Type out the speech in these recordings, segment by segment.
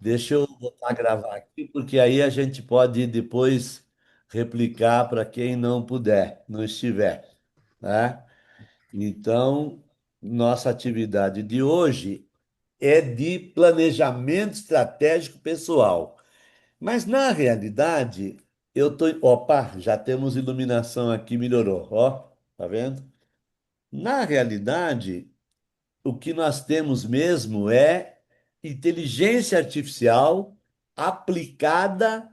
Deixa eu voltar a gravar aqui, porque aí a gente pode depois replicar para quem não puder, não estiver, né? Então, nossa atividade de hoje é de planejamento estratégico pessoal. Mas na realidade, eu tô, opa, já temos iluminação aqui, melhorou, ó, tá vendo? Na realidade, o que nós temos mesmo é inteligência artificial aplicada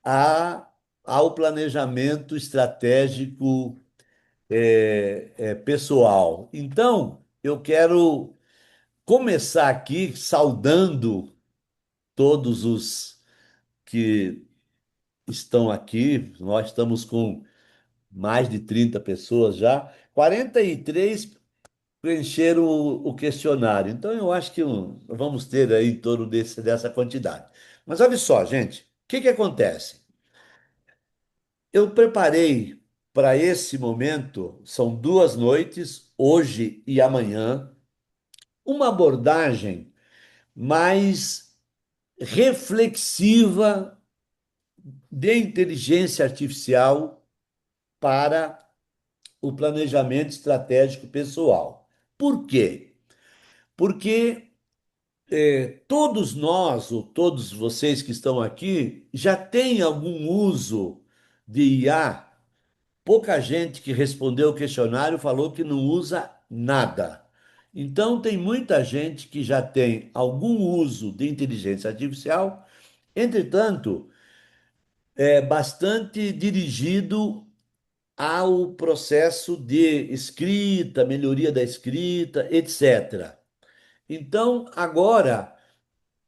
a, ao planejamento estratégico pessoal. Então, eu quero começar aqui saudando todos os que estão aqui. Nós estamos com mais de 30 pessoas já. 43 preencheram o questionário. Então, eu acho que vamos ter aí em torno dessa quantidade. Mas olha só, gente, o que que acontece? Eu preparei para esse momento, são 2 noites, hoje e amanhã, uma abordagem mais reflexiva de inteligência artificial para o planejamento estratégico pessoal. Por quê? Porque todos nós, ou todos vocês que estão aqui, já têm algum uso de IA. Pouca gente que respondeu o questionário falou que não usa nada. Então, tem muita gente que já tem algum uso de inteligência artificial, entretanto, é bastante dirigido ao processo de escrita, melhoria da escrita, etc. Então, agora,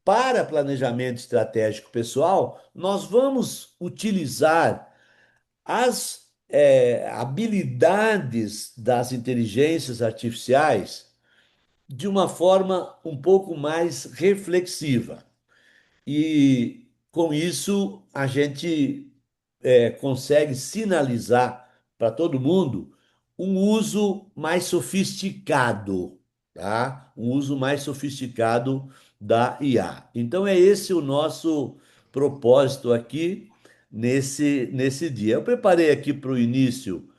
para planejamento estratégico pessoal, nós vamos utilizar as habilidades das inteligências artificiais de uma forma um pouco mais reflexiva. E com isso a gente consegue sinalizar para todo mundo um uso mais sofisticado, tá? Um uso mais sofisticado da IA. Então é esse o nosso propósito aqui nesse dia. Eu preparei aqui para o início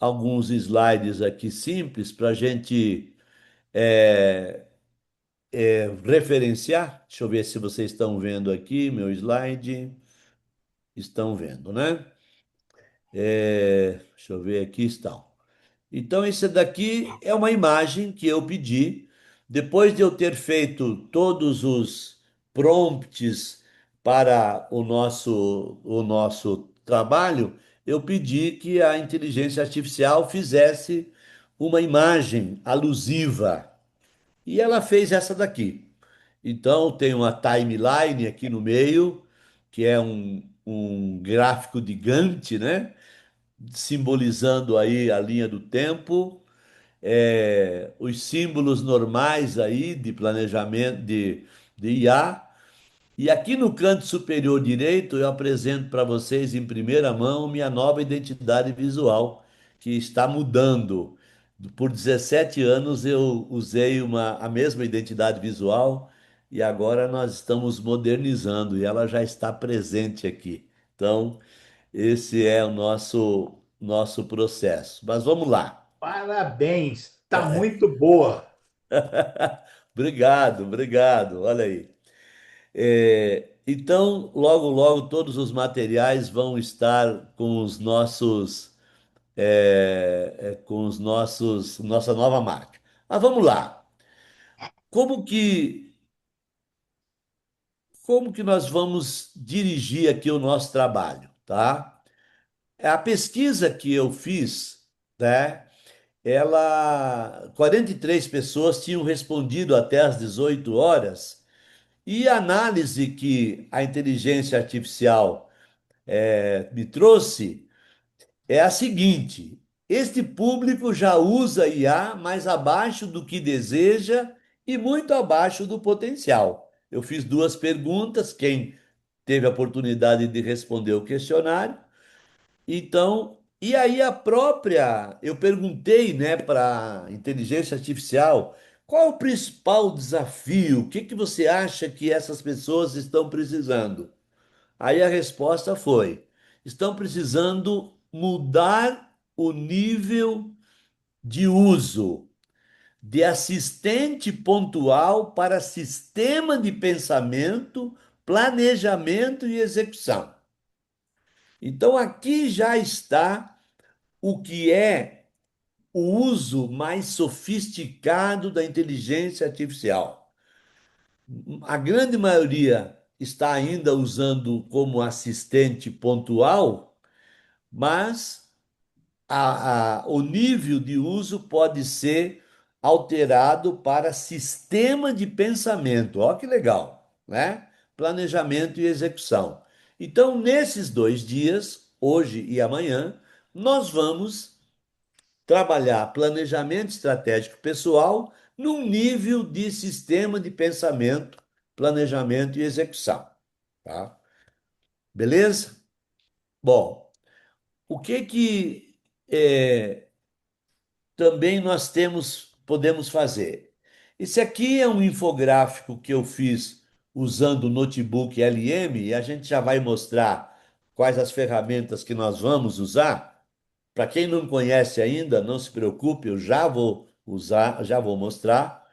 alguns slides aqui simples para a gente referenciar. Deixa eu ver se vocês estão vendo aqui meu slide. Estão vendo, né? Deixa eu ver aqui, estão. Então, esse daqui é uma imagem que eu pedi, depois de eu ter feito todos os prompts para o nosso trabalho, eu pedi que a inteligência artificial fizesse uma imagem alusiva. E ela fez essa daqui. Então, tem uma timeline aqui no meio, que é um gráfico de Gantt, né? Simbolizando aí a linha do tempo, os símbolos normais aí de planejamento de IA. E aqui no canto superior direito eu apresento para vocês em primeira mão minha nova identidade visual, que está mudando. Por 17 anos eu usei a mesma identidade visual e agora nós estamos modernizando e ela já está presente aqui. Então, esse é o nosso processo. Mas vamos lá. Parabéns, tá muito boa. Obrigado, obrigado. Olha aí. Então, logo, logo, todos os materiais vão estar com nossa nova marca. Mas vamos lá. Como que, como que nós vamos dirigir aqui o nosso trabalho, tá? A pesquisa que eu fiz, né? 43 pessoas tinham respondido até às 18 horas, e a análise que a inteligência artificial me trouxe é a seguinte: este público já usa IA, mas abaixo do que deseja e muito abaixo do potencial. Eu fiz duas perguntas, quem teve a oportunidade de responder o questionário. Então, eu perguntei, né, para a inteligência artificial qual é o principal desafio? O que que você acha que essas pessoas estão precisando? Aí a resposta foi: estão precisando mudar o nível de uso de assistente pontual para sistema de pensamento, planejamento e execução. Então aqui já está o que é o uso mais sofisticado da inteligência artificial. A grande maioria está ainda usando como assistente pontual, mas o nível de uso pode ser alterado para sistema de pensamento. Olha que legal, né? Planejamento e execução. Então, nesses 2 dias, hoje e amanhã, nós vamos trabalhar planejamento estratégico pessoal num nível de sistema de pensamento, planejamento e execução, tá? Beleza? Bom, o que que também nós podemos fazer? Esse aqui é um infográfico que eu fiz usando o notebook LM e a gente já vai mostrar quais as ferramentas que nós vamos usar. Para quem não conhece ainda, não se preocupe, eu já vou usar, já vou mostrar.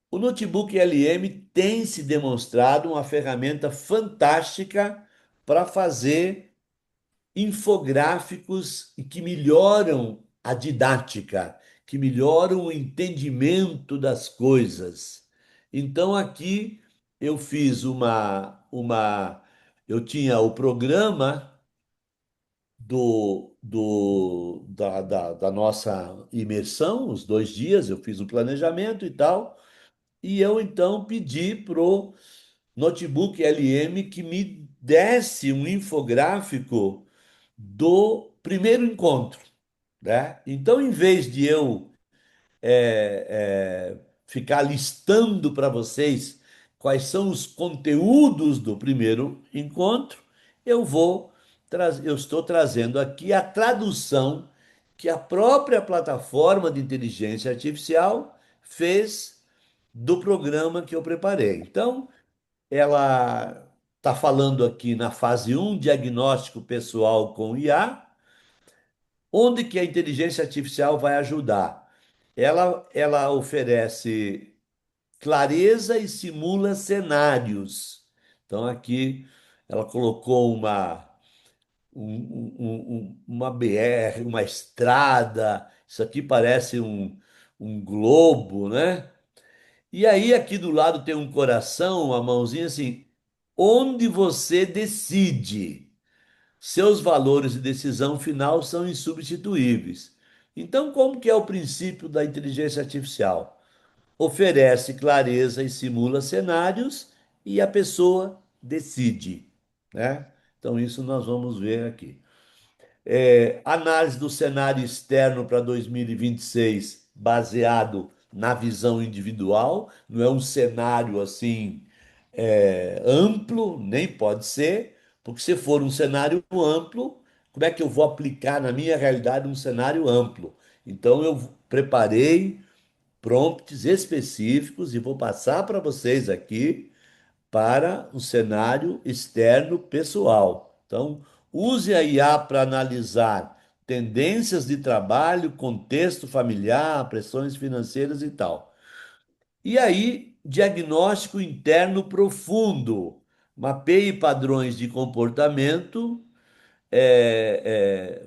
O notebook LM tem se demonstrado uma ferramenta fantástica para fazer infográficos e que melhoram a didática, que melhoram o entendimento das coisas. Então aqui eu fiz eu tinha o programa da nossa imersão, os 2 dias, eu fiz o planejamento e tal, e eu então pedi pro notebook LM que me desse um infográfico do primeiro encontro, né? Então, em vez de eu ficar listando para vocês quais são os conteúdos do primeiro encontro, eu estou trazendo aqui a tradução que a própria plataforma de inteligência artificial fez do programa que eu preparei. Então, ela está falando aqui na fase um, diagnóstico pessoal com IA. Onde que a inteligência artificial vai ajudar? Ela oferece clareza e simula cenários. Então, aqui ela colocou uma BR, uma estrada. Isso aqui parece um globo, né? E aí, aqui do lado tem um coração, uma mãozinha assim, onde você decide. Seus valores de decisão final são insubstituíveis. Então, como que é o princípio da inteligência artificial? Oferece clareza e simula cenários e a pessoa decide, né? Então, isso nós vamos ver aqui. Análise do cenário externo para 2026, baseado na visão individual, não é um cenário assim amplo, nem pode ser, porque se for um cenário amplo, como é que eu vou aplicar na minha realidade um cenário amplo? Então eu preparei prompts específicos e vou passar para vocês aqui para um cenário externo pessoal. Então, use a IA para analisar tendências de trabalho, contexto familiar, pressões financeiras e tal. E aí, diagnóstico interno profundo. Mapeie padrões de comportamento,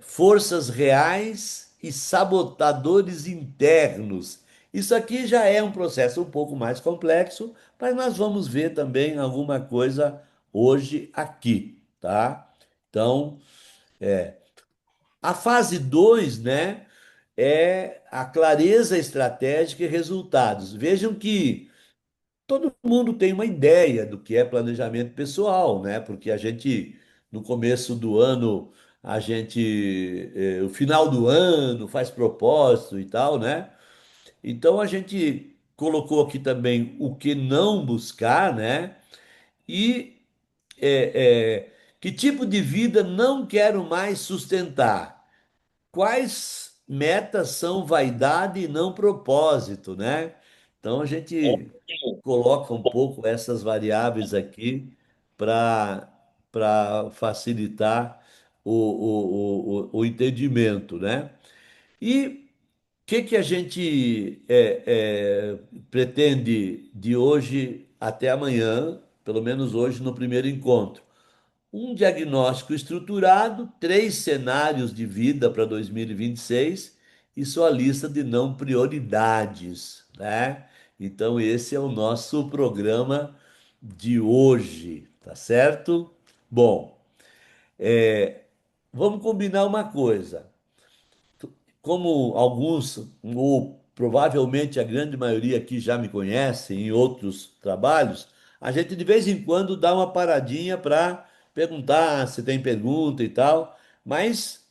forças reais e sabotadores internos. Isso aqui já é um processo um pouco mais complexo, mas nós vamos ver também alguma coisa hoje aqui, tá? Então, a fase 2, né, é a clareza estratégica e resultados. Vejam que todo mundo tem uma ideia do que é planejamento pessoal, né? Porque a gente, no começo do ano, o final do ano, faz propósito e tal, né? Então a gente colocou aqui também o que não buscar, né? E que tipo de vida não quero mais sustentar? Quais metas são vaidade e não propósito, né? Então a gente coloca um pouco essas variáveis aqui para facilitar o entendimento, né? E o que que a gente pretende de hoje até amanhã, pelo menos hoje no primeiro encontro? Um diagnóstico estruturado, três cenários de vida para 2026 e sua lista de não prioridades, né? Então, esse é o nosso programa de hoje, tá certo? Bom, vamos combinar uma coisa. Como alguns, ou provavelmente a grande maioria aqui já me conhece em outros trabalhos, a gente de vez em quando dá uma paradinha para perguntar se tem pergunta e tal, mas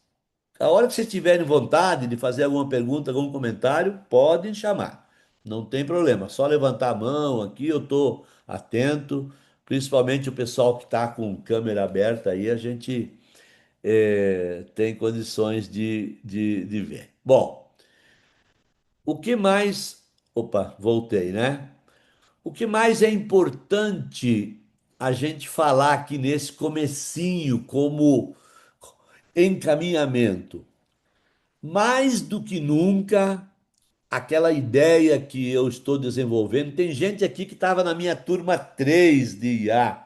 a hora que vocês tiverem vontade de fazer alguma pergunta, algum comentário, podem chamar. Não tem problema, só levantar a mão aqui, eu estou atento, principalmente o pessoal que está com câmera aberta aí, a gente tem condições de ver. Bom, o que mais. Opa, voltei, né? O que mais é importante a gente falar aqui nesse comecinho como encaminhamento? Mais do que nunca, aquela ideia que eu estou desenvolvendo. Tem gente aqui que estava na minha turma 3 de IA.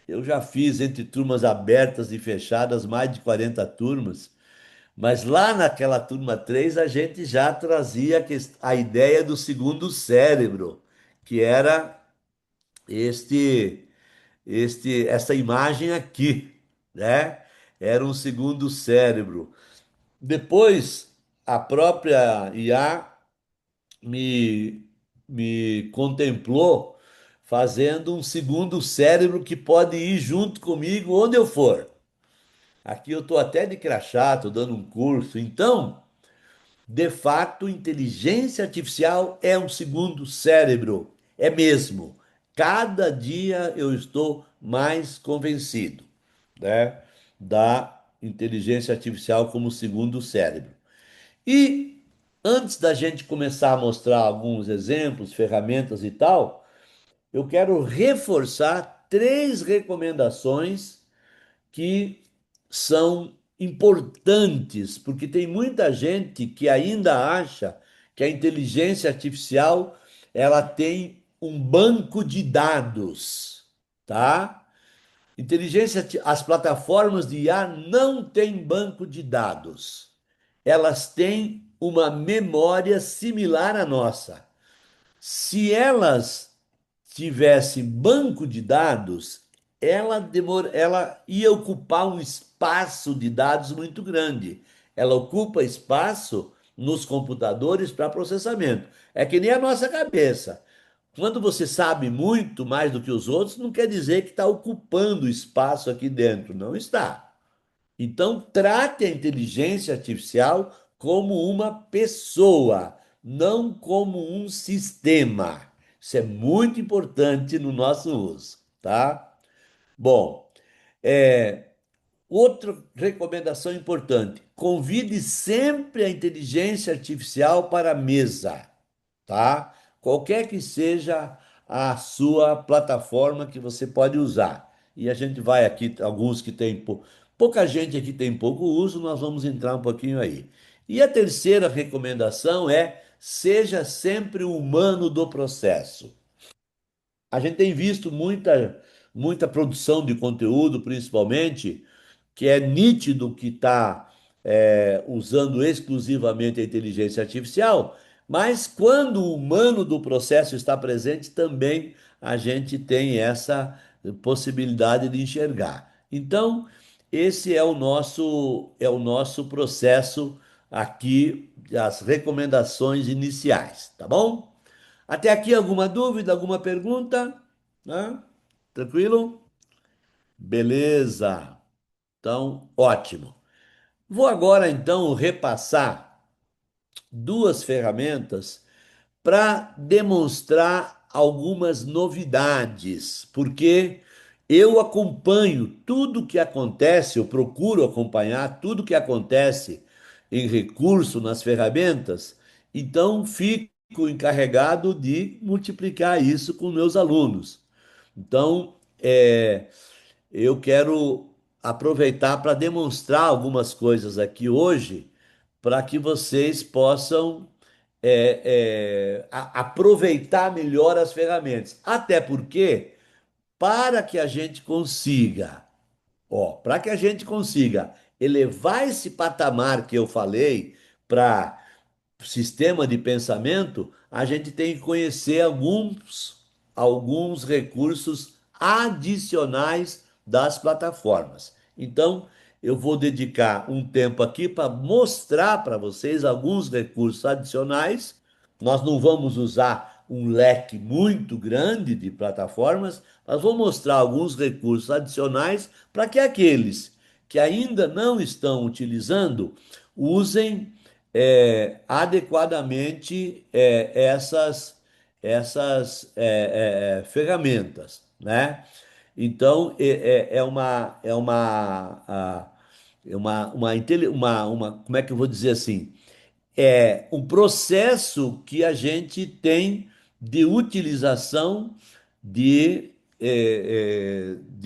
Eu já fiz entre turmas abertas e fechadas mais de 40 turmas. Mas lá naquela turma 3 a gente já trazia a ideia do segundo cérebro, que era este, essa imagem aqui, né? Era um segundo cérebro. Depois, a própria IA me, me contemplou fazendo um segundo cérebro que pode ir junto comigo onde eu for. Aqui eu estou até de crachá, estou dando um curso. Então, de fato, inteligência artificial é um segundo cérebro. É mesmo. Cada dia eu estou mais convencido, né, da inteligência artificial como segundo cérebro. E antes da gente começar a mostrar alguns exemplos, ferramentas e tal, eu quero reforçar três recomendações que são importantes, porque tem muita gente que ainda acha que a inteligência artificial ela tem um banco de dados, tá? As plataformas de IA não têm banco de dados. Elas têm uma memória similar à nossa. Se elas tivessem banco de dados, ela ia ocupar um espaço de dados muito grande. Ela ocupa espaço nos computadores para processamento. É que nem a nossa cabeça. Quando você sabe muito mais do que os outros, não quer dizer que está ocupando espaço aqui dentro. Não está. Então, trate a inteligência artificial como uma pessoa, não como um sistema. Isso é muito importante no nosso uso, tá? Bom, outra recomendação importante: convide sempre a inteligência artificial para a mesa, tá? Qualquer que seja a sua plataforma que você pode usar. E a gente vai aqui, alguns que têm pouca gente aqui tem pouco uso, nós vamos entrar um pouquinho aí. E a terceira recomendação é: seja sempre o humano do processo. A gente tem visto muita produção de conteúdo, principalmente, que é nítido que está usando exclusivamente a inteligência artificial, mas quando o humano do processo está presente, também a gente tem essa possibilidade de enxergar. Então, esse é o nosso processo aqui, as recomendações iniciais, tá bom? Até aqui alguma dúvida, alguma pergunta? Né? Tranquilo? Beleza. Então, ótimo. Vou agora então repassar duas ferramentas para demonstrar algumas novidades, porque eu acompanho tudo que acontece, eu procuro acompanhar tudo que acontece em recurso nas ferramentas, então fico fico encarregado de multiplicar isso com meus alunos. Então, eu quero aproveitar para demonstrar algumas coisas aqui hoje, para que vocês possam aproveitar melhor as ferramentas. Até porque, para que a gente consiga, para que a gente consiga elevar esse patamar que eu falei para sistema de pensamento, a gente tem que conhecer alguns recursos adicionais das plataformas. Então, eu vou dedicar um tempo aqui para mostrar para vocês alguns recursos adicionais. Nós não vamos usar um leque muito grande de plataformas, mas vou mostrar alguns recursos adicionais para que aqueles que ainda não estão utilizando usem adequadamente essas ferramentas, né? Então como é que eu vou dizer assim? É um processo que a gente tem de utilização de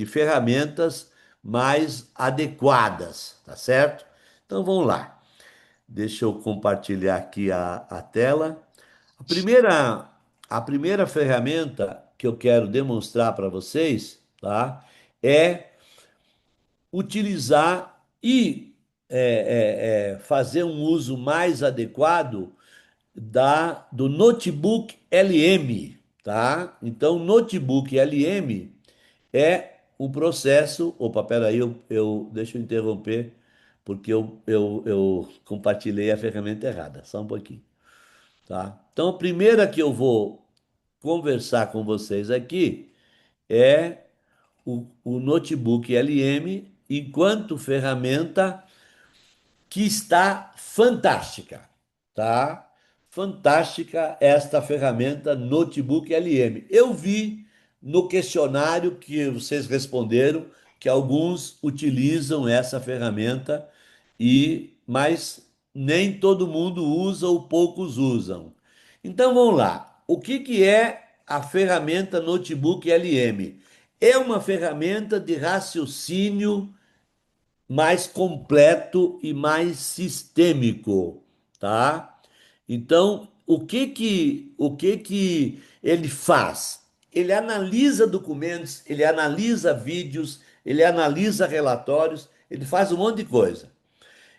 ferramentas mais adequadas, tá certo? Então vamos lá. Deixa eu compartilhar aqui a tela. A primeira, a primeira ferramenta que eu quero demonstrar para vocês, tá? É utilizar e fazer um uso mais adequado do notebook LM, tá? Então, notebook LM é um processo. Opa, peraí, deixa eu interromper, porque eu compartilhei a ferramenta errada. Só um pouquinho, tá? Então, a primeira que eu vou conversar com vocês aqui é o notebook LM enquanto ferramenta que está fantástica, tá? Fantástica esta ferramenta Notebook LM. Eu vi no questionário que vocês responderam que alguns utilizam essa ferramenta mas nem todo mundo usa ou poucos usam. Então vamos lá. O que que é a ferramenta Notebook LM? É uma ferramenta de raciocínio mais completo e mais sistêmico, tá? Então, o que que ele faz? Ele analisa documentos, ele analisa vídeos, ele analisa relatórios, ele faz um monte de coisa.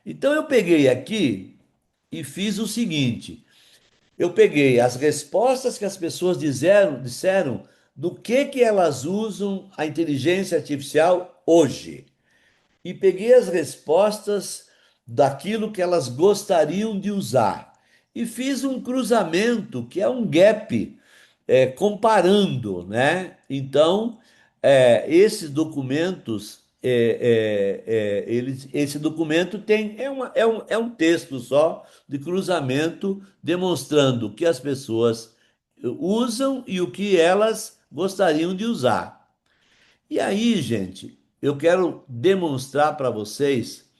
Então eu peguei aqui e fiz o seguinte: eu peguei as respostas que as pessoas disseram do que elas usam a inteligência artificial hoje e peguei as respostas daquilo que elas gostariam de usar e fiz um cruzamento, que é um gap, comparando, né? Então, esses documentos, esse documento é um texto só de cruzamento demonstrando o que as pessoas usam e o que elas gostariam de usar. E aí, gente, eu quero demonstrar para vocês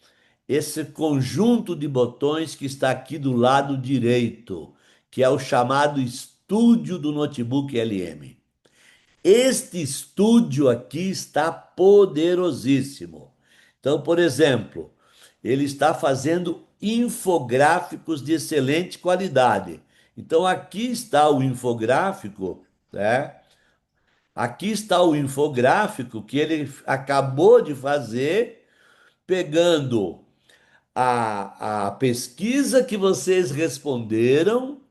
esse conjunto de botões que está aqui do lado direito, que é o chamado estúdio do notebook LM. Este estúdio aqui está poderosíssimo. Então, por exemplo, ele está fazendo infográficos de excelente qualidade. Então, aqui está o infográfico, né? Aqui está o infográfico que ele acabou de fazer, pegando a pesquisa que vocês responderam,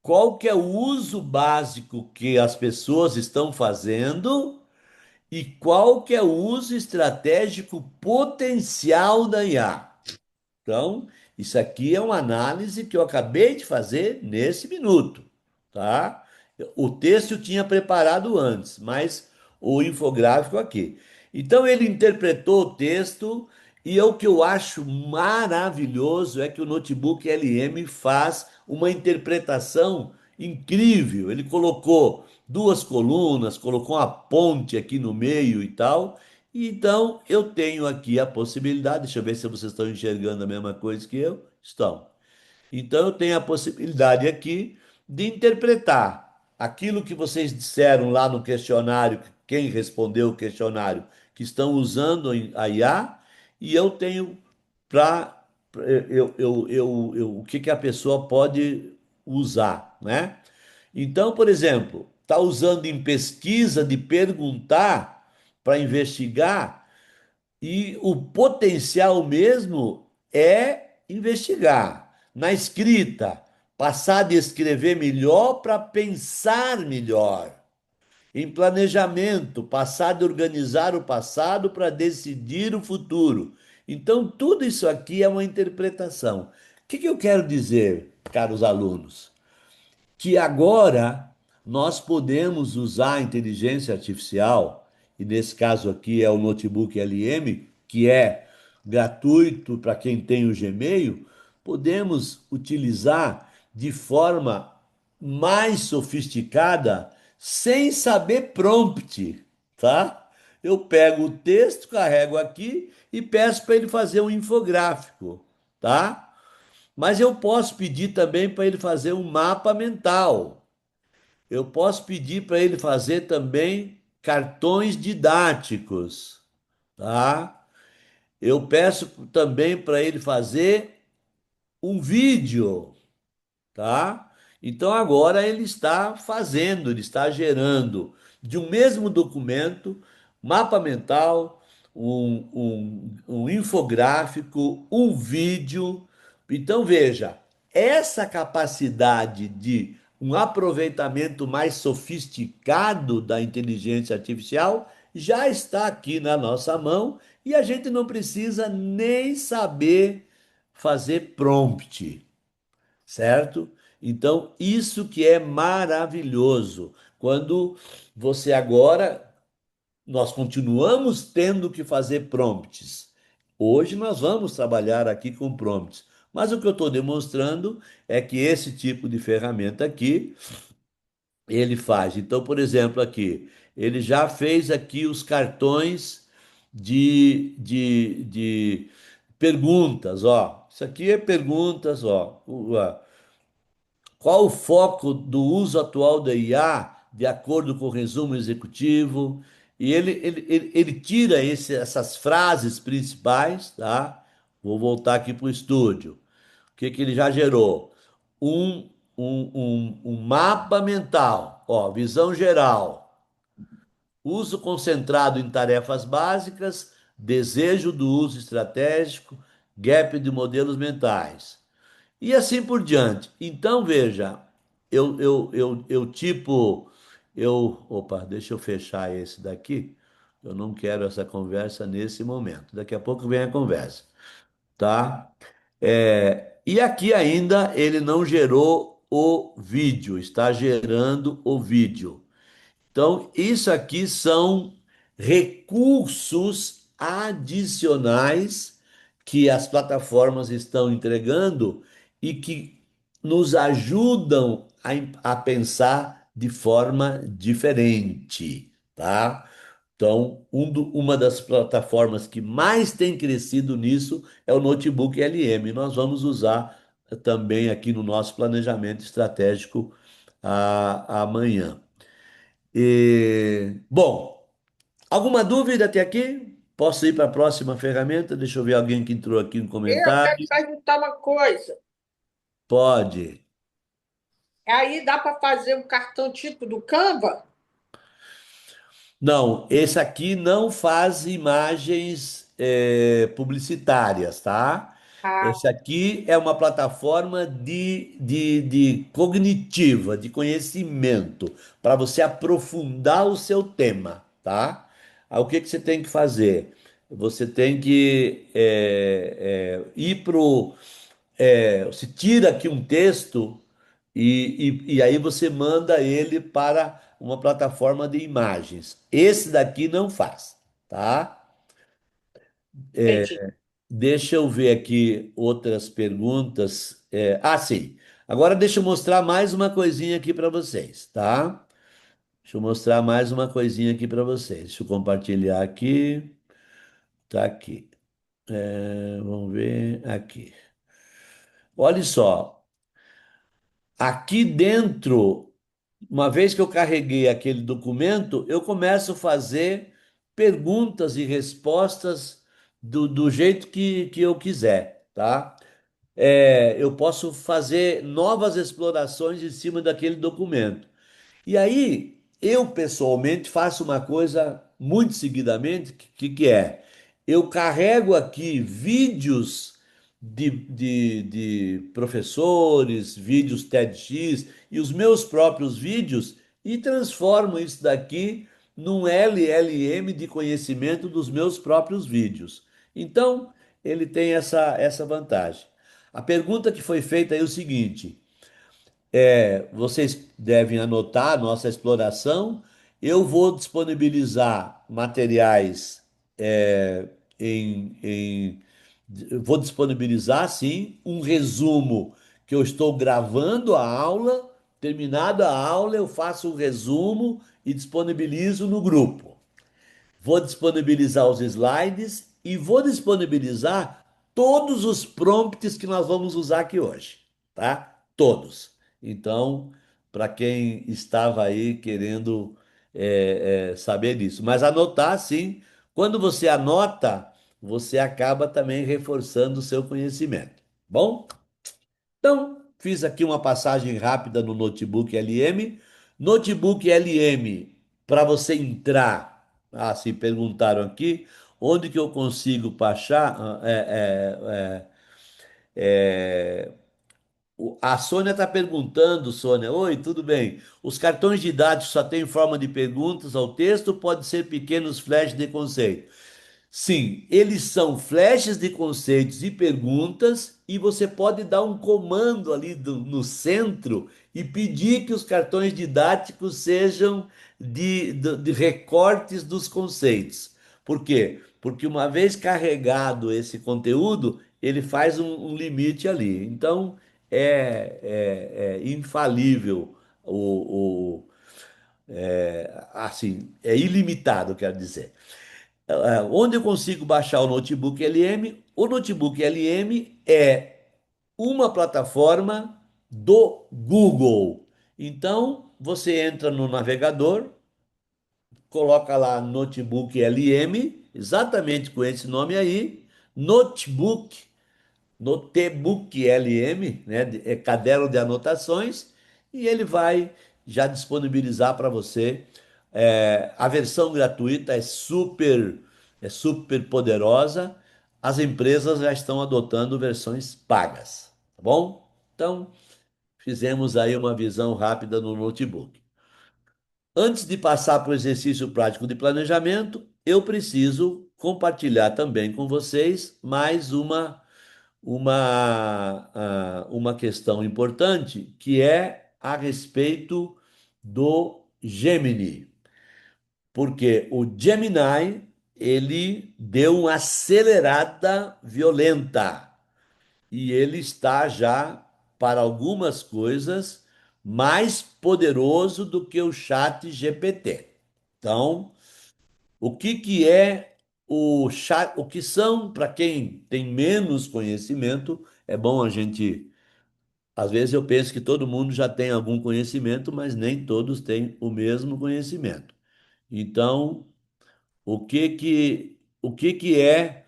qual que é o uso básico que as pessoas estão fazendo e qual que é o uso estratégico potencial da IA. Então, isso aqui é uma análise que eu acabei de fazer nesse minuto, tá? O texto eu tinha preparado antes, mas o infográfico aqui. Então, ele interpretou o texto e o que eu acho maravilhoso é que o notebook LM faz uma interpretação incrível. Ele colocou duas colunas, colocou uma ponte aqui no meio e tal. Então, eu tenho aqui a possibilidade, deixa eu ver se vocês estão enxergando a mesma coisa que eu. Estão. Então, eu tenho a possibilidade aqui de interpretar aquilo que vocês disseram lá no questionário, quem respondeu o questionário, que estão usando a IA, e eu tenho para o que que a pessoa pode usar, né? Então, por exemplo, está usando em pesquisa de perguntar para investigar e o potencial mesmo é investigar. Na escrita, passar de escrever melhor para pensar melhor. Em planejamento, passar de organizar o passado para decidir o futuro. Então, tudo isso aqui é uma interpretação. O que que eu quero dizer, caros alunos? Que agora nós podemos usar a inteligência artificial, e nesse caso aqui é o notebook LM, que é gratuito para quem tem o Gmail, podemos utilizar de forma mais sofisticada sem saber prompt, tá? Eu pego o texto, carrego aqui e peço para ele fazer um infográfico, tá? Mas eu posso pedir também para ele fazer um mapa mental. Eu posso pedir para ele fazer também cartões didáticos, tá? Eu peço também para ele fazer um vídeo, tá? Então agora ele está fazendo, ele está gerando de um mesmo documento, mapa mental, um infográfico, um vídeo. Então veja, essa capacidade de um aproveitamento mais sofisticado da inteligência artificial já está aqui na nossa mão e a gente não precisa nem saber fazer prompt, certo? Então, isso que é maravilhoso. Quando você agora, nós continuamos tendo que fazer prompts. Hoje nós vamos trabalhar aqui com prompts. Mas o que eu estou demonstrando é que esse tipo de ferramenta aqui, ele faz. Então, por exemplo, aqui, ele já fez aqui os cartões de perguntas, ó. Isso aqui é perguntas, ó. Qual o foco do uso atual da IA, de acordo com o resumo executivo? E ele tira essas frases principais, tá? Vou voltar aqui para o estúdio. O que que ele já gerou? Um, um mapa mental, ó, visão geral, uso concentrado em tarefas básicas, desejo do uso estratégico, gap de modelos mentais. E assim por diante. Então, veja, opa, deixa eu fechar esse daqui. Eu não quero essa conversa nesse momento. Daqui a pouco vem a conversa, tá? E aqui ainda ele não gerou o vídeo, está gerando o vídeo. Então, isso aqui são recursos adicionais que as plataformas estão entregando e que nos ajudam a pensar de forma diferente, tá? Então, uma das plataformas que mais tem crescido nisso é o notebook LM. Nós vamos usar também aqui no nosso planejamento estratégico amanhã. Bom, alguma dúvida até aqui? Posso ir para a próxima ferramenta? Deixa eu ver alguém que entrou aqui no Eu quero comentário. te perguntar uma coisa. Pode. Aí dá para fazer um cartão tipo do Canva? Não, esse aqui não faz imagens publicitárias, tá? Ah, Esse aqui é uma plataforma de cognitiva, de conhecimento, para você aprofundar o seu tema, tá? Aí, o que que você tem que fazer? Você tem que ir para o. Você tira aqui um texto e aí você manda ele para uma plataforma de imagens. Esse daqui não faz, tá? entendi. Deixa eu ver aqui outras perguntas. Sim. Agora deixa eu mostrar mais uma coisinha aqui para vocês, tá? Deixa eu mostrar mais uma coisinha aqui para vocês. Deixa eu compartilhar aqui. Tá aqui. Vamos ver aqui. Olha só. Aqui dentro, uma vez que eu carreguei aquele documento, eu começo a fazer perguntas e respostas do jeito que eu quiser, tá? Eu posso fazer novas explorações em cima daquele documento. E aí, eu pessoalmente faço uma coisa muito seguidamente, que é, eu carrego aqui vídeos de professores, vídeos TEDx e os meus próprios vídeos e transformo isso daqui num LLM de conhecimento dos meus próprios vídeos. Então, ele tem essa vantagem. A pergunta que foi feita é o seguinte: vocês devem anotar a nossa exploração. Eu vou disponibilizar materiais vou disponibilizar sim um resumo que eu estou gravando a aula. Terminada a aula, eu faço um resumo e disponibilizo no grupo. Vou disponibilizar os slides e vou disponibilizar todos os prompts que nós vamos usar aqui hoje, tá? Todos. Então, para quem estava aí querendo saber disso, mas anotar sim. Quando você anota, você acaba também reforçando o seu conhecimento. Bom? Então, fiz aqui uma passagem rápida no Notebook LM. Notebook LM, para você entrar, se perguntaram aqui, onde que eu consigo baixar? A Sônia está perguntando, Sônia, oi, tudo bem? Os cartões didáticos só têm forma de perguntas ao texto, ou pode ser pequenos flashes de conceito? Sim, eles são flashes de conceitos e perguntas, e você pode dar um comando ali no centro e pedir que os cartões didáticos sejam de recortes dos conceitos. Por quê? Porque uma vez carregado esse conteúdo, ele faz um limite ali. Então, é infalível assim, é ilimitado, quero dizer. Onde eu consigo baixar o notebook LM? O notebook LM é uma plataforma do Google. Então, você entra no navegador, coloca lá notebook LM, exatamente com esse nome aí, notebook, notebook LM, né? É caderno de anotações, e ele vai já disponibilizar para você. A versão gratuita é super poderosa. As empresas já estão adotando versões pagas, tá bom? Então, fizemos aí uma visão rápida no notebook. Antes de passar para o exercício prático de planejamento, eu preciso compartilhar também com vocês mais uma questão importante, que é a respeito do Gemini. Porque o Gemini, ele deu uma acelerada violenta e ele está já, para algumas coisas, mais poderoso do que o Chat GPT. Então, o que é o chat, o que são, para quem tem menos conhecimento, é bom a gente, às vezes eu penso que todo mundo já tem algum conhecimento, mas nem todos têm o mesmo conhecimento. Então, o que que é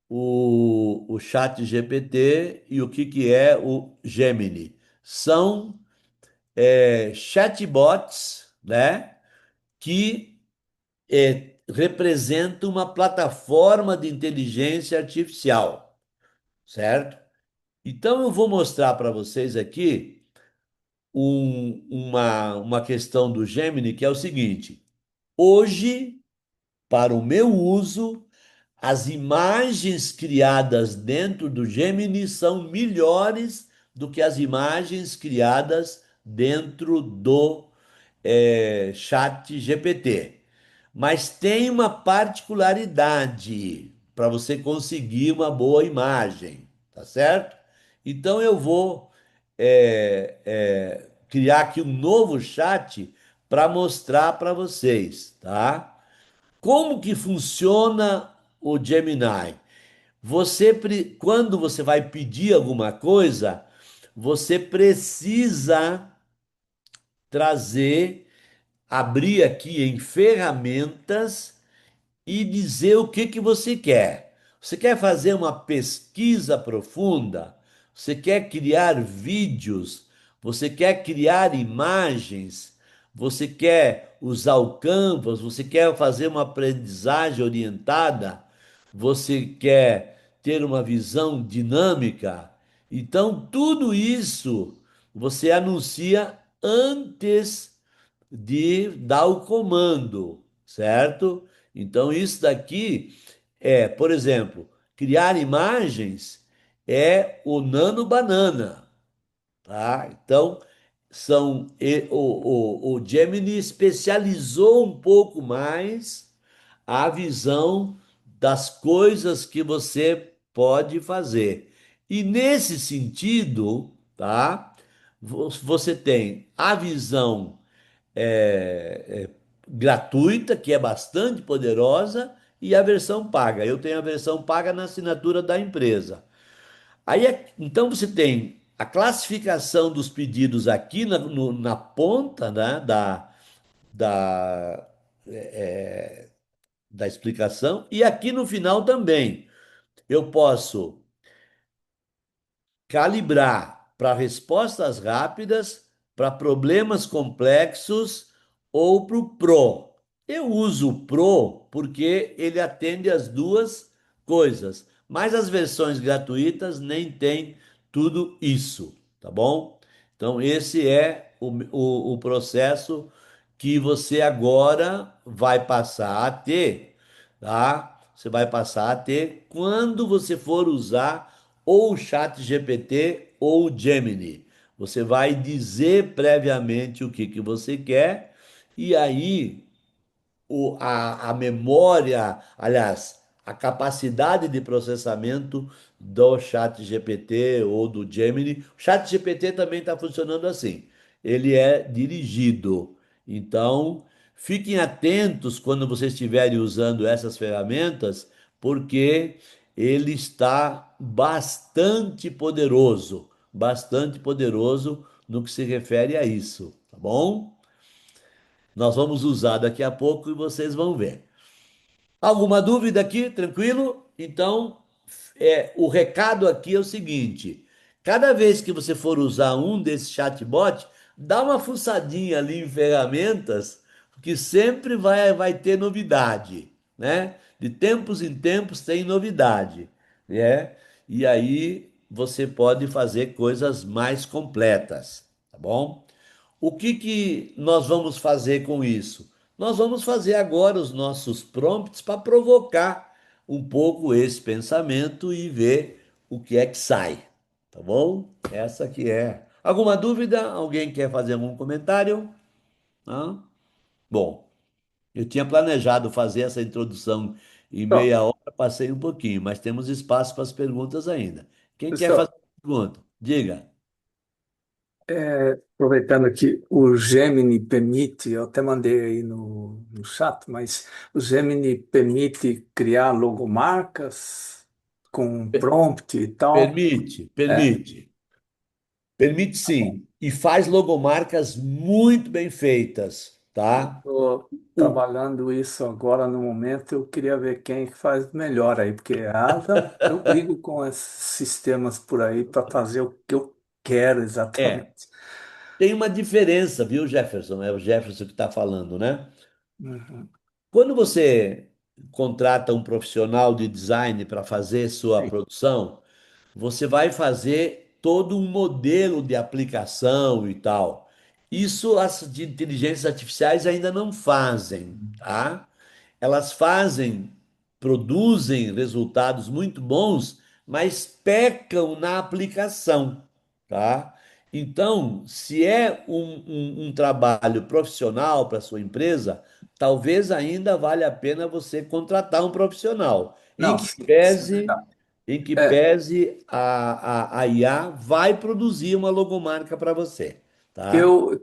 o Chat GPT e o que que é o Gemini? São chatbots, né, que representam uma plataforma de inteligência artificial, certo? Então eu vou mostrar para vocês aqui uma questão do Gemini que é o seguinte: hoje, para o meu uso, as imagens criadas dentro do Gemini são melhores do que as imagens criadas dentro do Chat GPT. Mas tem uma particularidade para você conseguir uma boa imagem, tá certo? Então eu vou criar aqui um novo chat para mostrar para vocês, tá? Como que funciona o Gemini? Quando você vai pedir alguma coisa, você precisa trazer, abrir aqui em ferramentas e dizer o que que você quer. Você quer fazer uma pesquisa profunda? Você quer criar vídeos? Você quer criar imagens? Você quer usar o Canvas? Você quer fazer uma aprendizagem orientada? Você quer ter uma visão dinâmica? Então, tudo isso você anuncia antes de dar o comando, certo? Então, isso daqui é, por exemplo, criar imagens é o Nano Banana, tá? Então, o Gemini especializou um pouco mais a visão das coisas que você pode fazer. E nesse sentido, tá? Você tem a visão gratuita, que é bastante poderosa, e a versão paga. Eu tenho a versão paga na assinatura da empresa. Aí, então você tem a classificação dos pedidos aqui na ponta, né, da, da explicação, e aqui no final também. Eu posso calibrar para respostas rápidas, para problemas complexos ou para o Pro. Eu uso o Pro porque ele atende as duas coisas, mas as versões gratuitas nem tem tudo isso, tá bom? Então, esse é o processo que você agora vai passar a ter, tá? Você vai passar a ter quando você for usar ou o Chat GPT ou o Gemini. Você vai dizer previamente o que que você quer e aí a memória, aliás, a capacidade de processamento do Chat GPT ou do Gemini. O Chat GPT também está funcionando assim. Ele é dirigido. Então, fiquem atentos quando vocês estiverem usando essas ferramentas, porque ele está bastante poderoso no que se refere a isso, tá bom? Nós vamos usar daqui a pouco e vocês vão ver. Alguma dúvida aqui? Tranquilo? Então, o recado aqui é o seguinte: cada vez que você for usar um desses chatbots, dá uma fuçadinha ali em ferramentas, que sempre vai ter novidade, né? De tempos em tempos tem novidade, né? E aí você pode fazer coisas mais completas, tá bom? O que que nós vamos fazer com isso? Nós vamos fazer agora os nossos prompts para provocar um pouco esse pensamento e ver o que é que sai, tá bom? Essa que é. Alguma dúvida? Alguém quer fazer algum comentário? Não? Bom, eu tinha planejado fazer essa introdução em Bom, meia hora, passei um pouquinho, mas temos espaço para as perguntas ainda. Quem quer fazer pessoal, pergunta? Diga. aproveitando que o Gemini permite, eu até mandei aí no chat, mas o Gemini permite criar logomarcas com prompt e tal. Permite, É, permite. Permite sim, e faz logomarcas muito bem feitas, eu tá? estou O, trabalhando isso agora no momento, eu queria ver quem que faz melhor aí, porque eu brigo com esses sistemas por aí para fazer o que eu quero é, exatamente. tem uma diferença, viu, Jefferson? É o Jefferson que está falando, né? Uhum. Quando você contrata um profissional de design para fazer sua Sim. produção, você vai fazer todo um modelo de aplicação e tal. Isso as de inteligências artificiais ainda não fazem, tá? Elas fazem, produzem resultados muito bons, mas pecam na aplicação, tá? Então, se é um trabalho profissional para sua empresa, talvez ainda valha a pena você contratar um profissional, Não, sim, isso é verdade. em que É, pese a IA vai produzir uma logomarca para você, tá?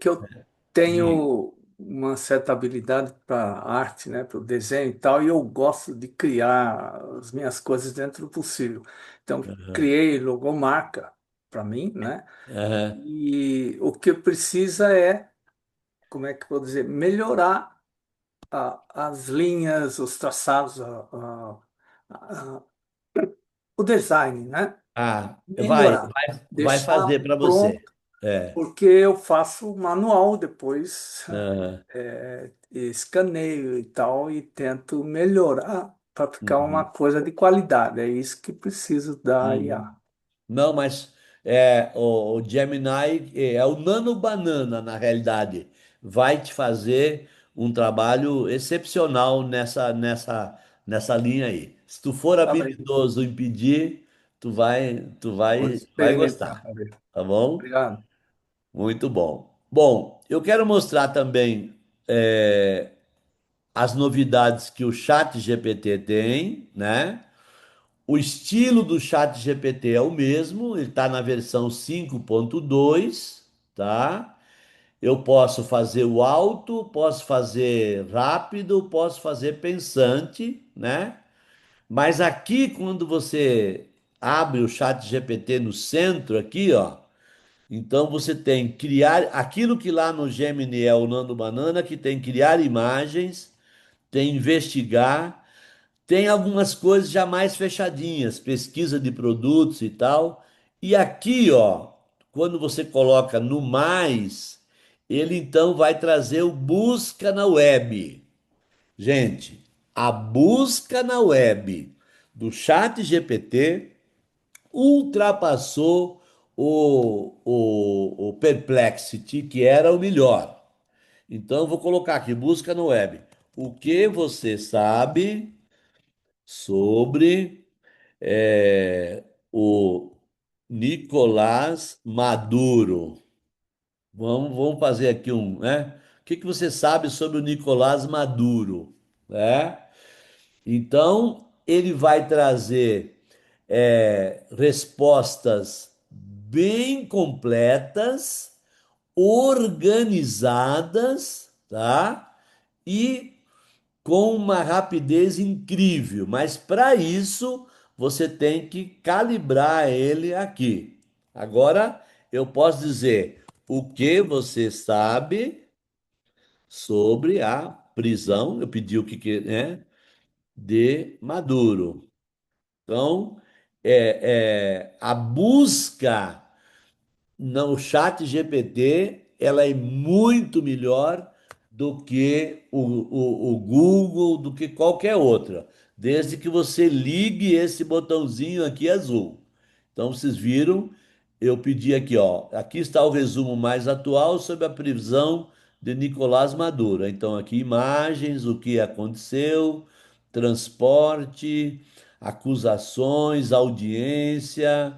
que eu Diga. tenho uma certa habilidade para arte, né, para o desenho e tal, e eu gosto de criar as minhas coisas dentro do possível. Então, criei logomarca para mim, né? Aham. E o que precisa é, como é que eu vou dizer, melhorar as linhas, os traçados, a- o design, né? Ah, Melhorar, vai deixar fazer para você. pronto, É. porque eu faço manual depois, Aham. escaneio e tal, e tento melhorar para ficar uma Uhum. coisa de qualidade. É isso que preciso da Uhum. IA. Não, mas o Gemini é o Nano Banana, na realidade. Vai te fazer um trabalho excepcional nessa linha aí. Se tu for Tá bem, habilidoso em pedir, vou vai experimentar gostar, para ver. tá bom? Obrigado. Muito bom. Bom, eu quero mostrar também é, as novidades que o Chat GPT tem, né? O estilo do Chat GPT é o mesmo, ele está na versão 5.2, tá? Eu posso fazer o alto, posso fazer rápido, posso fazer pensante, né? Mas aqui, quando você abre o Chat GPT no centro, aqui, ó, então você tem criar aquilo que lá no Gemini é o Nano Banana, que tem criar imagens, tem investigar. Tem algumas coisas já mais fechadinhas, pesquisa de produtos e tal. E aqui, ó, quando você coloca no mais, ele então vai trazer o busca na web. Gente, a busca na web do Chat GPT ultrapassou o Perplexity, que era o melhor. Então, eu vou colocar aqui, busca no web. O que você sabe sobre o Nicolás Maduro? Vamos fazer aqui né? O que que você sabe sobre o Nicolás Maduro, né? Então, ele vai trazer respostas bem completas, organizadas, tá? E com uma rapidez incrível, mas para isso você tem que calibrar ele aqui. Agora eu posso dizer o que você sabe sobre a prisão, eu pedi o né, de Maduro. Então, a busca no chat GPT, ela é muito melhor do que o Google, do que qualquer outra, desde que você ligue esse botãozinho aqui azul. Então, vocês viram, eu pedi aqui, ó, aqui está o resumo mais atual sobre a prisão de Nicolás Maduro. Então, aqui imagens, o que aconteceu, transporte, acusações, audiência,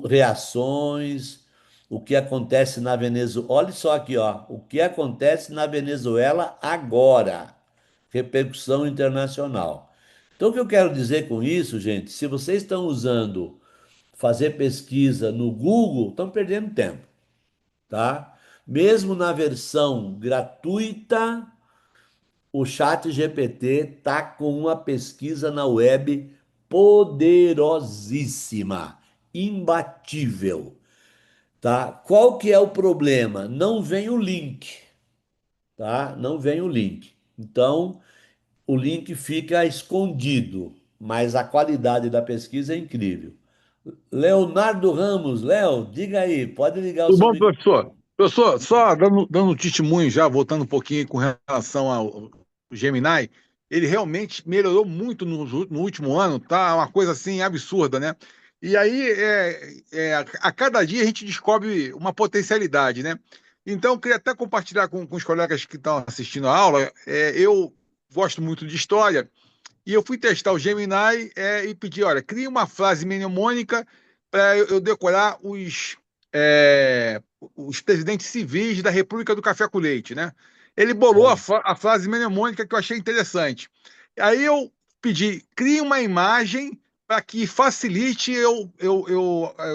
reações, o que acontece na Venezuela. Olha só aqui, ó, o que acontece na Venezuela agora. Repercussão internacional. Então, o que eu quero dizer com isso, gente, se vocês estão usando fazer pesquisa no Google, estão perdendo tempo, tá? Mesmo na versão gratuita, o Chat GPT tá com uma pesquisa na web poderosíssima, imbatível, tá? Qual que é o problema? Não vem o link, tá? Não vem o link. Então, o link fica escondido, mas a qualidade da pesquisa é incrível. Leonardo Ramos, Léo, diga aí, pode ligar o Tudo seu bom, microfone. professor? Professor, só dando um testemunho já, voltando um pouquinho com relação ao Gemini, ele realmente melhorou muito no último ano, tá? Uma coisa assim absurda, né? E aí, a cada dia a gente descobre uma potencialidade, né? Então, eu queria até compartilhar com os colegas que estão assistindo a aula. Eu gosto muito de história e eu fui testar o Gemini e pedi, olha, cria uma frase mnemônica para eu decorar os presidentes civis da República do Café com Leite, né? Ele bolou a frase mnemônica que eu achei interessante. Aí eu pedi, crie uma imagem para que facilite eu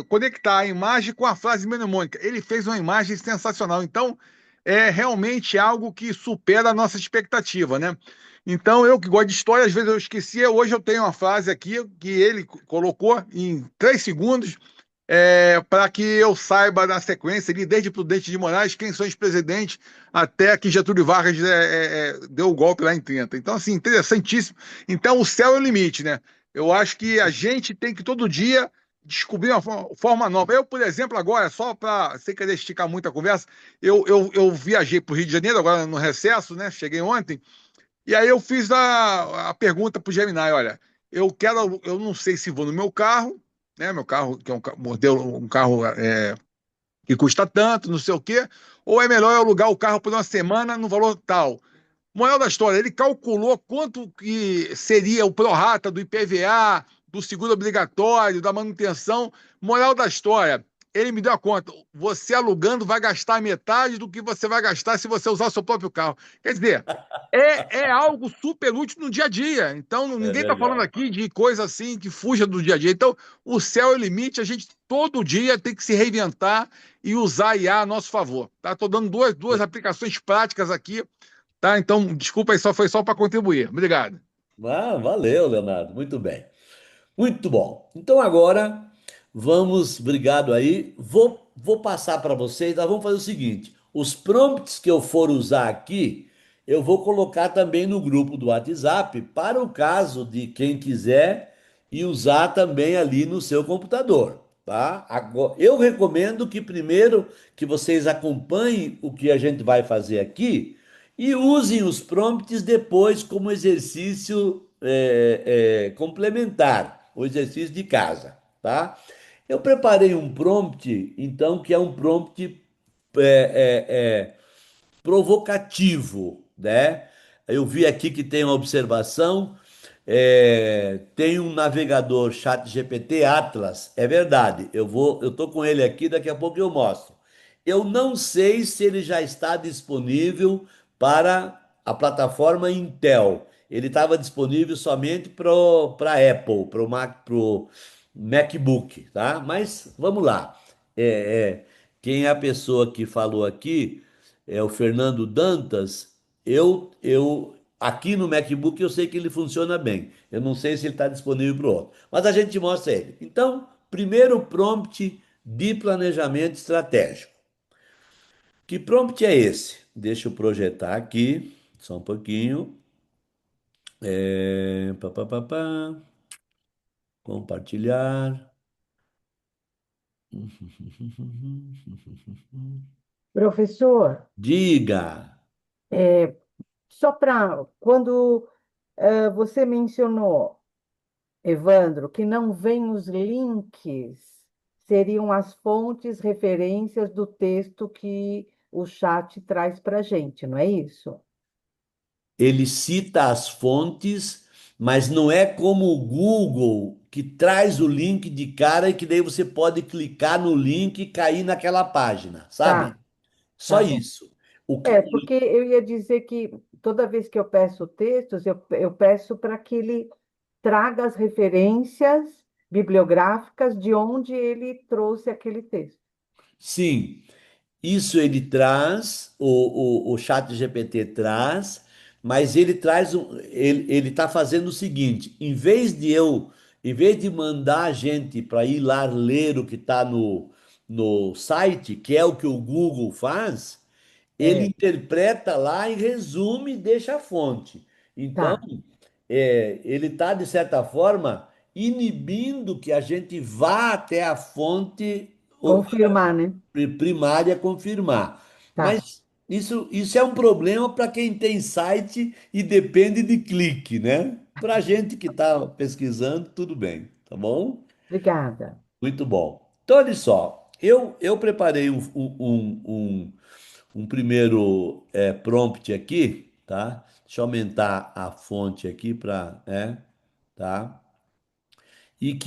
conectar a imagem com a frase mnemônica. Ele fez uma imagem sensacional. Então, é realmente algo que supera a nossa expectativa, né? Então, eu que gosto de história, às vezes eu esquecia. Hoje eu tenho uma frase aqui que ele colocou em 3 segundos para que eu saiba na sequência, ali, desde Prudente de Moraes, quem são os presidentes, até que Getúlio Vargas deu o golpe lá em 30. Então, assim, interessantíssimo. Então, o céu é o limite, né? Eu acho que a gente tem que todo dia descobrir uma forma nova. Eu, por exemplo, agora, só para, sem querer esticar muito a conversa, eu viajei para o Rio de Janeiro, agora no recesso, né? Cheguei ontem, e aí eu fiz a pergunta para o Gemini, olha, eu não sei se vou no meu carro, né? Meu carro, que é um modelo, um carro que custa tanto, não sei o quê, ou é melhor eu alugar o carro por uma semana no valor tal. Moral da história, ele calculou quanto que seria o prorata do IPVA, do seguro obrigatório, da manutenção. Moral da história, ele me deu a conta. Você alugando vai gastar metade do que você vai gastar se você usar o seu próprio carro. Quer dizer, é algo super útil no dia a dia. Então, É ninguém está falando verdade. aqui de coisa assim que fuja do dia a dia. Então, o céu é o limite, a gente todo dia tem que se reinventar e usar a IA a nosso favor. Tá? Estou dando duas aplicações práticas aqui, tá? Então, desculpa aí, foi só para contribuir. Obrigado. Ah, valeu, Leonardo. Muito bem. Muito bom. Então agora vamos, obrigado aí. Vou passar para vocês. Nós vamos fazer o seguinte: os prompts que eu for usar aqui, eu vou colocar também no grupo do WhatsApp para o caso de quem quiser e usar também ali no seu computador, tá? Agora, eu recomendo que primeiro que vocês acompanhem o que a gente vai fazer aqui e usem os prompts depois como exercício complementar, o exercício de casa, tá? Eu preparei um prompt, então, que é um prompt provocativo, né? Eu vi aqui que tem uma observação, tem um navegador ChatGPT Atlas, é verdade. Eu tô com ele aqui, daqui a pouco eu mostro. Eu não sei se ele já está disponível para a plataforma Intel. Ele estava disponível somente para Apple, para o Mac, pro MacBook, tá? Mas vamos lá. Quem é a pessoa que falou aqui? É o Fernando Dantas. Aqui no MacBook eu sei que ele funciona bem. Eu não sei se ele está disponível para o outro, mas a gente mostra ele. Então, primeiro prompt de planejamento estratégico. Que prompt é esse? Deixa eu projetar aqui, só um pouquinho. Pá, pá, pá, pá. Compartilhar. Professor, Diga. só para quando você mencionou, Evandro, que não vem os links, seriam as fontes, referências do texto que o chat traz para a gente, não é isso? Ele cita as fontes, mas não é como o Google que traz o link de cara e que daí você pode clicar no link e cair naquela página, sabe? Tá, Só tá bom. isso. O, É, porque eu ia dizer que toda vez que eu peço textos, eu peço para que ele traga as referências bibliográficas de onde ele trouxe aquele texto. sim, isso ele traz, o chat GPT traz, mas ele traz ele está fazendo o seguinte, em vez de mandar a gente para ir lá ler o que está no site, que é o que o Google faz, ele É, interpreta lá e resume e deixa a fonte. Então, tá, ele está, de certa forma, inibindo que a gente vá até a fonte confirmar, né? primária confirmar. Tá, Mas isso é um problema para quem tem site e depende de clique, né? Para a gente que está pesquisando, tudo bem, tá bom? obrigada. Muito bom. Então, olha só, eu preparei um primeiro prompt aqui, tá? Deixa eu aumentar a fonte aqui para, tá? E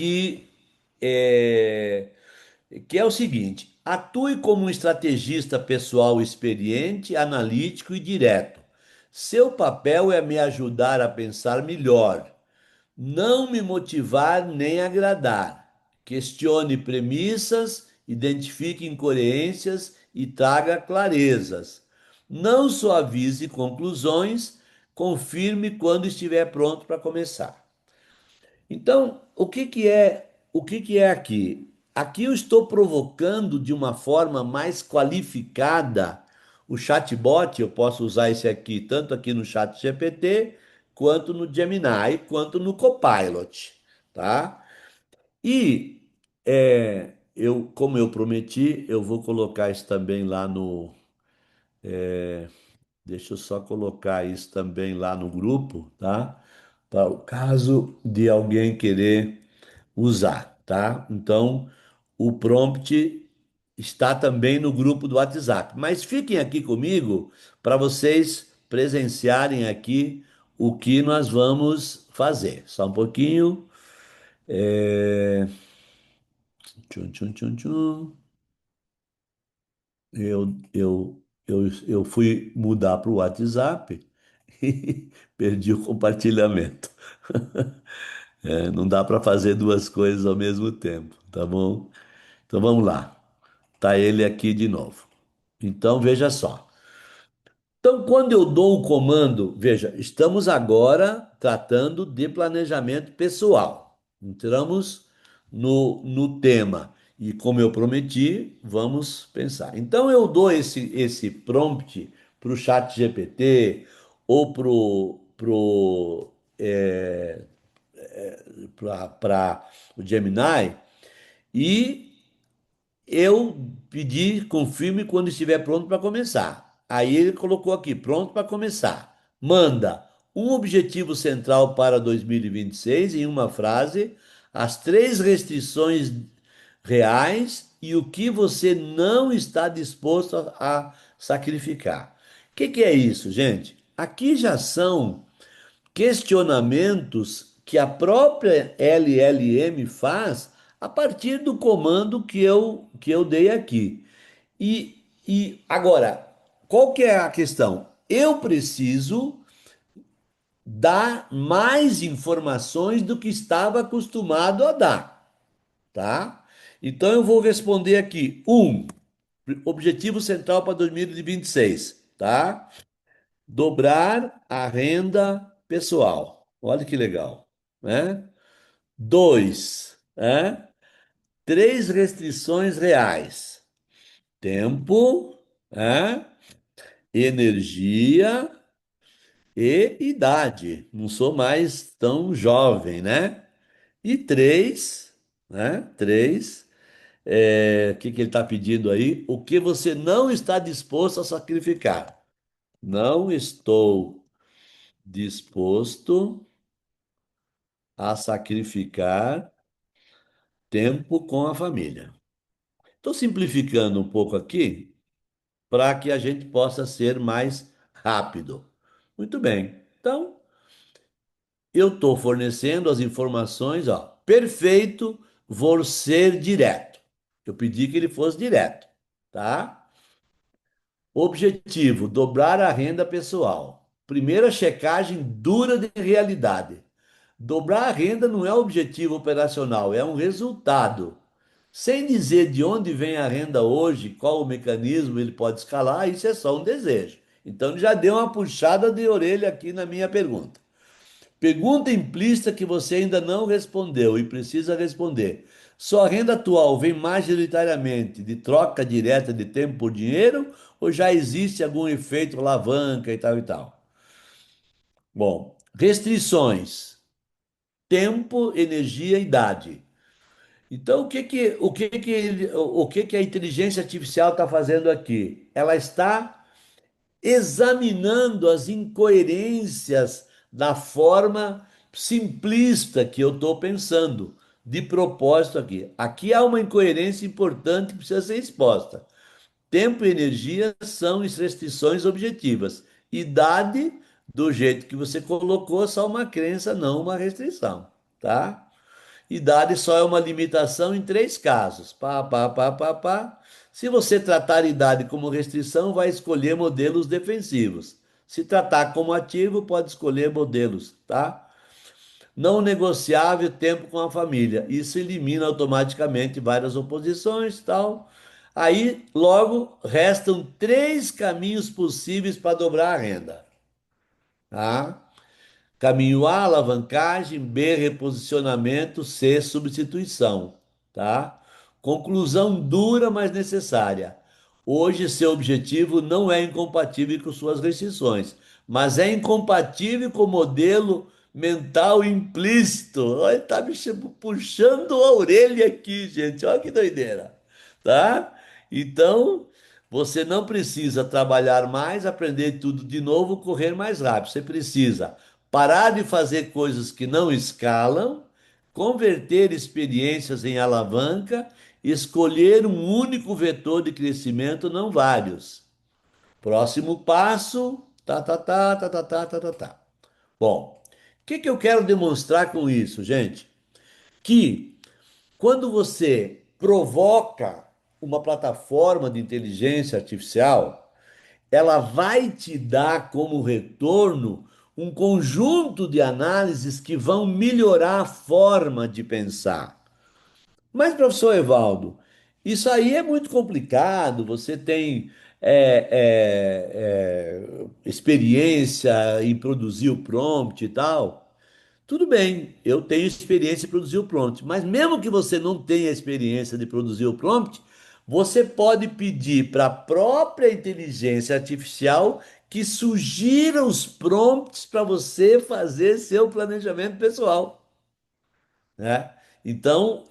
é, que é o seguinte: atue como um estrategista pessoal experiente, analítico e direto. Seu papel é me ajudar a pensar melhor, não me motivar nem agradar. Questione premissas, identifique incoerências e traga clarezas. Não suavize conclusões, confirme quando estiver pronto para começar. Então, o que que é aqui? aqui eu estou provocando de uma forma mais qualificada o chatbot. Eu posso usar esse aqui tanto aqui no chat GPT, quanto no Gemini, quanto no Copilot, tá? E como eu prometi, eu vou colocar isso também lá no. Deixa eu só colocar isso também lá no grupo, tá? Para o caso de alguém querer usar, tá? Então, o prompt está também no grupo do WhatsApp. Mas fiquem aqui comigo para vocês presenciarem aqui o que nós vamos fazer. Só um pouquinho. É... Tchum, tchum, tchum, tchum. Eu fui mudar para o WhatsApp e perdi o compartilhamento. Não dá para fazer duas coisas ao mesmo tempo, tá bom? Então vamos lá. Tá ele aqui de novo. Então veja só. Então, quando eu dou o comando, veja, estamos agora tratando de planejamento pessoal. Entramos no tema. E como eu prometi, vamos pensar. Então, eu dou esse prompt para o chat GPT ou para o Gemini e eu pedi, confirme quando estiver pronto para começar. Aí ele colocou aqui, pronto para começar. Manda um objetivo central para 2026 em uma frase, as três restrições reais e o que você não está disposto a sacrificar. O que é isso, gente? Aqui já são questionamentos que a própria LLM faz a partir do comando que eu dei aqui. E agora, qual que é a questão? Eu preciso dar mais informações do que estava acostumado a dar, tá? Então eu vou responder aqui. Objetivo central para 2026, tá? Dobrar a renda pessoal. Olha que legal, né? Dois, né? Três restrições reais: tempo, né? Energia e idade. Não sou mais tão jovem, né? E três, né? Três, o que que ele está pedindo aí? O que você não está disposto a sacrificar? Não estou disposto a sacrificar tempo com a família. Estou simplificando um pouco aqui para que a gente possa ser mais rápido. Muito bem. Então, eu estou fornecendo as informações, ó. Perfeito, vou ser direto. Eu pedi que ele fosse direto, tá? Objetivo: dobrar a renda pessoal. Primeira checagem dura de realidade. Dobrar a renda não é objetivo operacional, é um resultado. Sem dizer de onde vem a renda hoje, qual o mecanismo ele pode escalar, isso é só um desejo. Então, ele já deu uma puxada de orelha aqui na minha pergunta. Pergunta implícita que você ainda não respondeu e precisa responder. Sua renda atual vem majoritariamente de troca direta de tempo por dinheiro ou já existe algum efeito alavanca e tal e tal? Bom, restrições: tempo, energia e idade. Então, o que que a inteligência artificial está fazendo aqui? Ela está examinando as incoerências da forma simplista que eu estou pensando, de propósito aqui. Aqui há uma incoerência importante que precisa ser exposta. Tempo e energia são restrições objetivas. Idade, do jeito que você colocou, só uma crença, não uma restrição, tá? Idade só é uma limitação em três casos. Pá, pá, pá, pá, pá. Se você tratar idade como restrição, vai escolher modelos defensivos. Se tratar como ativo, pode escolher modelos, tá? Não negociável tempo com a família. Isso elimina automaticamente várias oposições, tal. Aí, logo, restam três caminhos possíveis para dobrar a renda, tá? Caminho A, alavancagem; B, reposicionamento; C, substituição, tá? Conclusão dura, mas necessária. Hoje, seu objetivo não é incompatível com suas restrições, mas é incompatível com o modelo mental implícito. Olha, ele tá puxando a orelha aqui, gente. Olha que doideira, tá? Então, você não precisa trabalhar mais, aprender tudo de novo, correr mais rápido. Você precisa parar de fazer coisas que não escalam, converter experiências em alavanca, escolher um único vetor de crescimento, não vários. Próximo passo, tá, tá, tá, tá, tá, tá, tá, tá, tá. Bom, o que que eu quero demonstrar com isso, gente? Que quando você provoca uma plataforma de inteligência artificial, ela vai te dar como retorno um conjunto de análises que vão melhorar a forma de pensar. Mas, professor Evaldo, isso aí é muito complicado. Você tem experiência em produzir o prompt e tal. Tudo bem, eu tenho experiência em produzir o prompt, mas mesmo que você não tenha experiência de produzir o prompt, você pode pedir para a própria inteligência artificial que sugira os prompts para você fazer seu planejamento pessoal, né? Então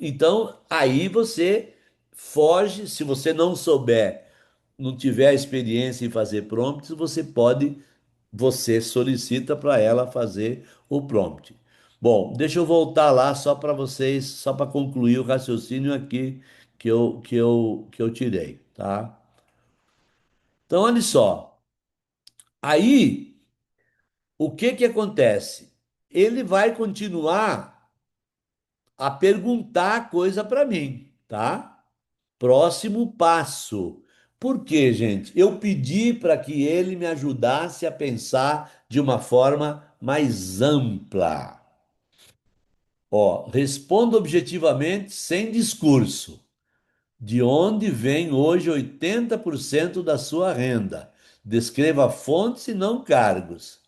aí você foge, se você não souber, não tiver experiência em fazer prompts, você solicita para ela fazer o prompt. Bom, deixa eu voltar lá só para vocês, só para concluir o raciocínio aqui que eu tirei, tá? Então, olha só. Aí, o que que acontece? Ele vai continuar a perguntar coisa para mim, tá? Próximo passo. Por quê, gente? Eu pedi para que ele me ajudasse a pensar de uma forma mais ampla. Ó, responda objetivamente, sem discurso. De onde vem hoje 80% da sua renda? Descreva fontes e não cargos.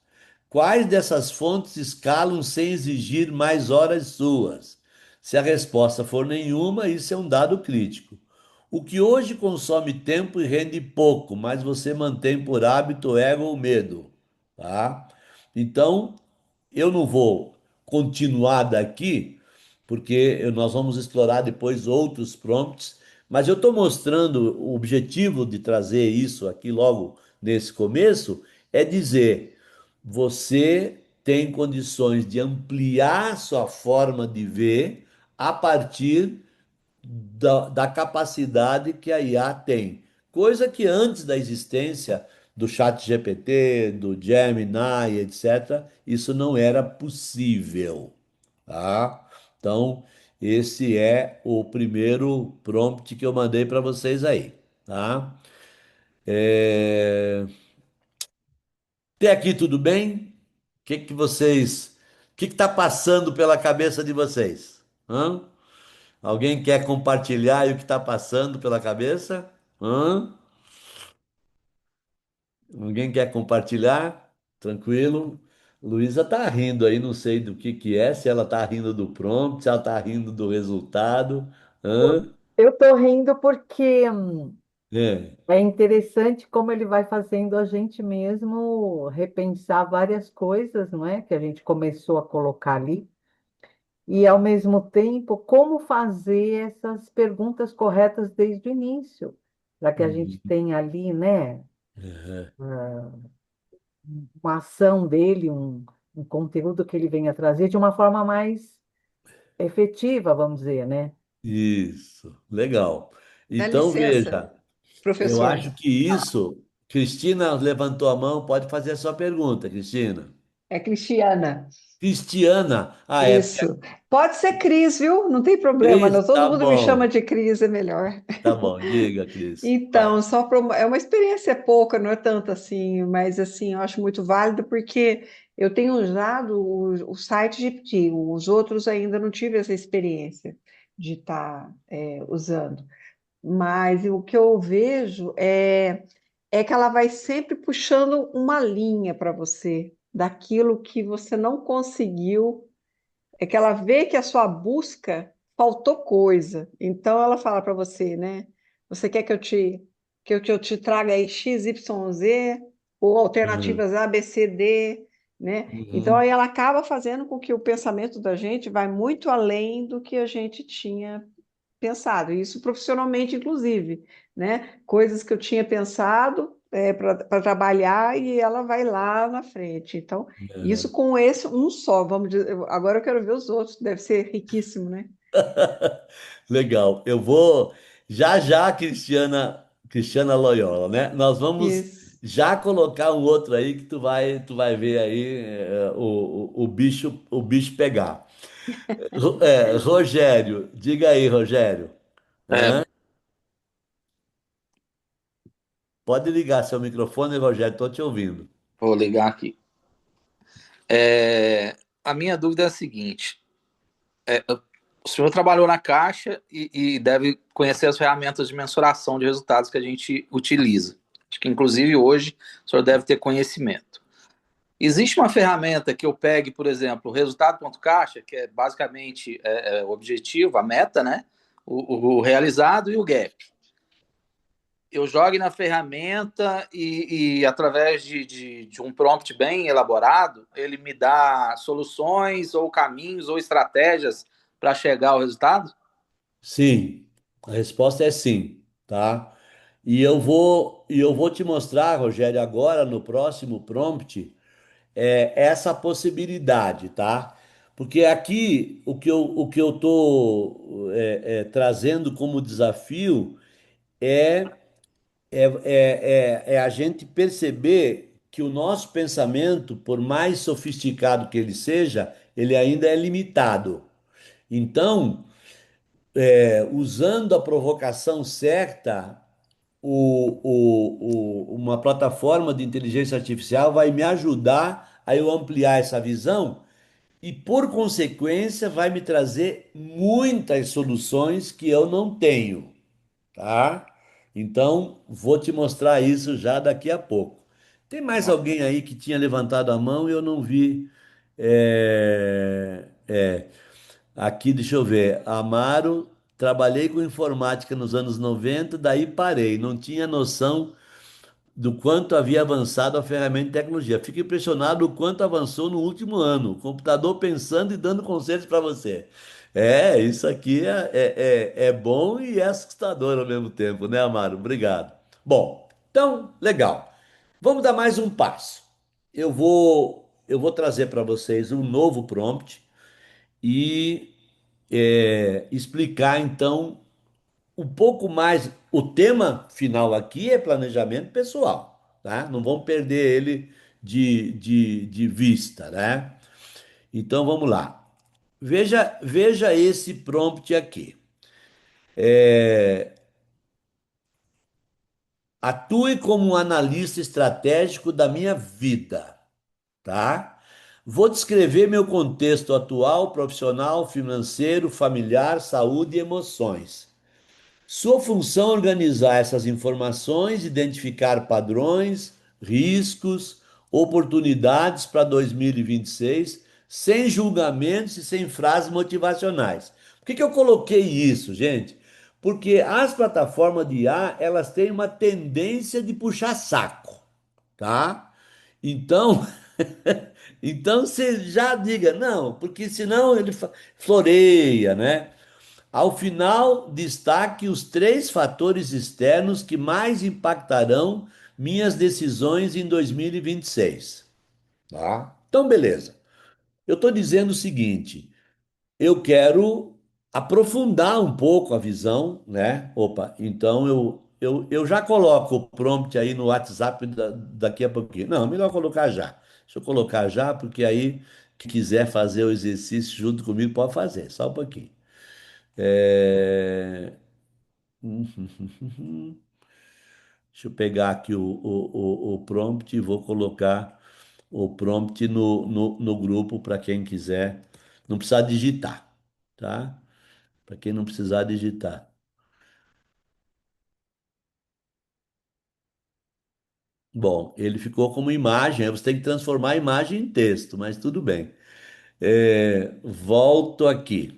Quais dessas fontes escalam sem exigir mais horas suas? Se a resposta for nenhuma, isso é um dado crítico. O que hoje consome tempo e rende pouco, mas você mantém por hábito, ego ou medo, tá? Então, eu não vou continuar daqui, porque nós vamos explorar depois outros prompts, mas eu estou mostrando o objetivo de trazer isso aqui logo nesse começo, é dizer, você tem condições de ampliar sua forma de ver a partir da capacidade que a IA tem. Coisa que antes da existência do chat GPT, do Gemini, etc., isso não era possível, tá? Então, esse é o primeiro prompt que eu mandei para vocês aí, tá? Até aqui tudo bem? O que está passando pela cabeça de vocês? Hã? Alguém quer compartilhar aí o que está passando pela cabeça? Hã? Alguém quer compartilhar? Tranquilo? Luísa tá rindo aí, não sei do que é, se ela tá rindo do prompt, se ela tá rindo do resultado. Hã? Eu estou rindo porque É. é interessante como ele vai fazendo a gente mesmo repensar várias coisas, não é? Que a gente começou a colocar ali. E, ao mesmo tempo, como fazer essas perguntas corretas desde o início, para que a gente Uhum. tenha ali, né, Uhum. uma ação dele, um conteúdo que ele venha trazer de uma forma mais efetiva, vamos dizer, né? Isso, legal. Dá Então, licença, veja, eu professor. acho que isso. Cristina levantou a mão, pode fazer a sua pergunta, Cristina. É Cristiana. Cristiana, porque Isso. Pode ser Cris, viu? Não tem problema, Cris, não. Todo tá mundo me chama bom, de Cris, é melhor. tá bom, diga, Cris. Vai. Então, é uma experiência pouca, não é tanto assim, mas assim, eu acho muito válido porque eu tenho usado o site GPT, os outros ainda não tive essa experiência de estar usando. Mas o que eu vejo é que ela vai sempre puxando uma linha para você daquilo que você não conseguiu, é que ela vê que a sua busca faltou coisa. Então ela fala para você, né? Você quer que eu te traga aí X, Y, Z ou Uhum. alternativas A, B, C, D, né? Então Uhum. aí ela acaba fazendo com que o pensamento da gente vai muito além do que a gente tinha pensado, isso profissionalmente, inclusive, né? Coisas que eu tinha pensado para trabalhar e ela vai lá na frente. Então, isso com esse um só, vamos dizer. Agora eu quero ver os outros, deve ser riquíssimo, né? Legal. Eu vou já já, Cristiana Loyola, né? Nós vamos Isso. já colocar um outro aí que tu vai ver aí o bicho pegar. Rogério, diga aí, Rogério. É, Hã? Pode ligar seu microfone, Rogério, estou te ouvindo. vou ligar aqui. É, a minha dúvida é a seguinte: o senhor trabalhou na Caixa e deve conhecer as ferramentas de mensuração de resultados que a gente utiliza. Acho que, inclusive, hoje o senhor deve ter conhecimento. Existe uma ferramenta que eu pegue, por exemplo, o resultado.caixa, que é basicamente o objetivo, a meta, né? O realizado e o gap. Eu jogue na ferramenta e através de um prompt bem elaborado, ele me dá soluções ou caminhos ou estratégias para chegar ao resultado? Sim, a resposta é sim, tá? E eu vou te mostrar, Rogério, agora no próximo prompt, essa possibilidade, tá? Porque aqui o que eu tô trazendo como desafio é a gente perceber que o nosso pensamento, por mais sofisticado que ele seja, ele ainda é limitado. Então, usando a provocação certa, uma plataforma de inteligência artificial vai me ajudar a eu ampliar essa visão e, por consequência, vai me trazer muitas soluções que eu não tenho, tá? Então, vou te mostrar isso já daqui a pouco. Tem mais alguém aí que tinha levantado a mão e eu não vi? Aqui, deixa eu ver. Amaro, trabalhei com informática nos anos 90, daí parei. Não tinha noção do quanto havia avançado a ferramenta de tecnologia. Fico impressionado o quanto avançou no último ano. O computador pensando e dando conselhos para você. Isso aqui é bom e é assustador ao mesmo tempo, né, Amaro? Obrigado. Bom, então, legal. Vamos dar mais um passo. Eu vou trazer para vocês um novo prompt e explicar então um pouco mais. O tema final aqui é planejamento pessoal, tá? Não vamos perder ele de vista, né? Então vamos lá. Veja esse prompt aqui. Atue como um analista estratégico da minha vida, tá? Vou descrever meu contexto atual, profissional, financeiro, familiar, saúde e emoções. Sua função é organizar essas informações, identificar padrões, riscos, oportunidades para 2026, sem julgamentos e sem frases motivacionais. Por que que eu coloquei isso, gente? Porque as plataformas de IA, elas têm uma tendência de puxar saco, tá? Então, então você já diga, não, porque senão ele floreia, né? Ao final, destaque os três fatores externos que mais impactarão minhas decisões em 2026. Tá? Então, beleza. Eu estou dizendo o seguinte: eu quero aprofundar um pouco a visão, né? Opa, então eu já coloco o prompt aí no WhatsApp daqui a pouquinho. Não, melhor colocar já. Deixa eu colocar já, porque aí, quem quiser fazer o exercício junto comigo, pode fazer, só um pouquinho. É... Deixa eu pegar aqui o prompt e vou colocar o prompt no grupo para quem quiser. Não precisar digitar, tá? Para quem não precisar digitar. Bom, ele ficou como imagem, aí você tem que transformar a imagem em texto, mas tudo bem. Volto aqui.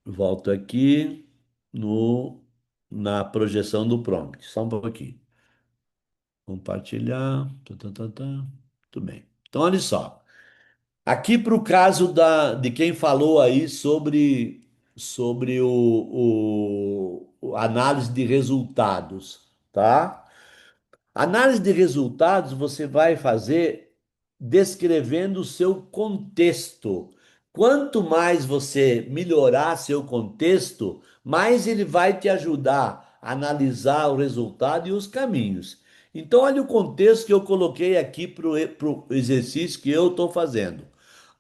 Volto aqui no, na projeção do prompt. Só um pouquinho. Compartilhar. Tá, tá, tá, tá. Muito bem. Então, olha só. Aqui para o caso de quem falou aí sobre o análise de resultados, tá? Análise de resultados você vai fazer descrevendo o seu contexto. Quanto mais você melhorar seu contexto, mais ele vai te ajudar a analisar o resultado e os caminhos. Então, olha o contexto que eu coloquei aqui para o exercício que eu estou fazendo.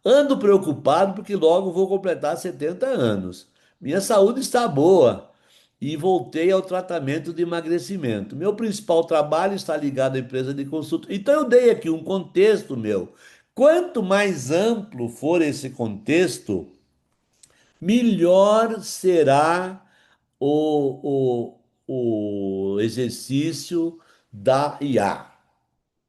Ando preocupado porque logo vou completar 70 anos. Minha saúde está boa e voltei ao tratamento de emagrecimento. Meu principal trabalho está ligado à empresa de consulta. Então eu dei aqui um contexto meu. Quanto mais amplo for esse contexto, melhor será o exercício da IA.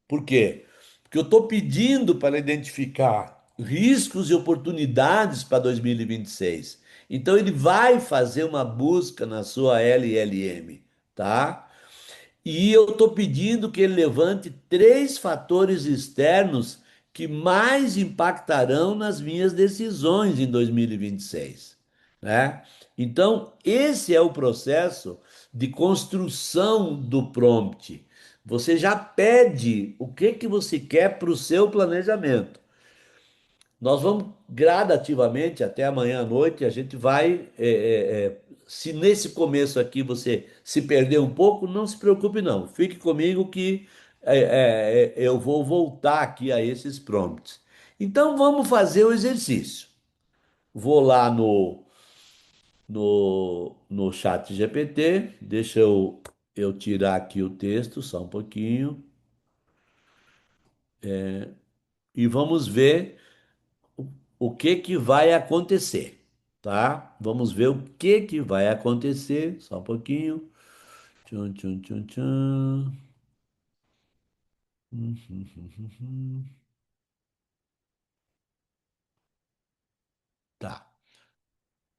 Por quê? Porque eu estou pedindo para identificar riscos e oportunidades para 2026. Então ele vai fazer uma busca na sua LLM, tá? E eu estou pedindo que ele levante três fatores externos que mais impactarão nas minhas decisões em 2026, né? Então, esse é o processo de construção do prompt. Você já pede o que que você quer para o seu planejamento. Nós vamos gradativamente até amanhã à noite. A gente vai. Se nesse começo aqui você se perder um pouco, não se preocupe, não. Fique comigo que eu vou voltar aqui a esses prompts. Então vamos fazer o exercício. Vou lá no chat GPT, deixa eu tirar aqui o texto, só um pouquinho, e vamos ver o que que vai acontecer, tá? Vamos ver o que que vai acontecer, só um pouquinho. Tchum, tchum, tchum, tchum. Tá,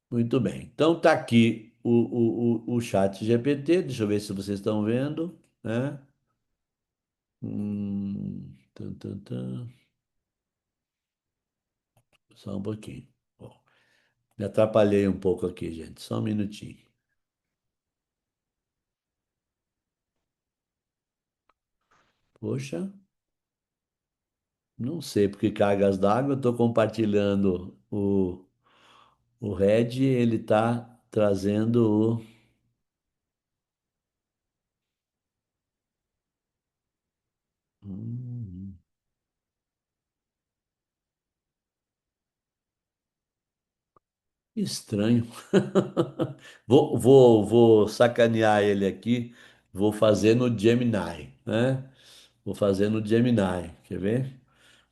muito bem. Então tá aqui o chat GPT, deixa eu ver se vocês estão vendo, né? Tum, tum, tum. Só um pouquinho. Bom, me atrapalhei um pouco aqui, gente. Só um minutinho. Poxa, não sei porque cargas d'água. Eu estou compartilhando o Red, ele está trazendo o. Hum, estranho. Vou sacanear ele aqui. Vou fazer no Gemini, né? Vou fazer no Gemini. Quer ver?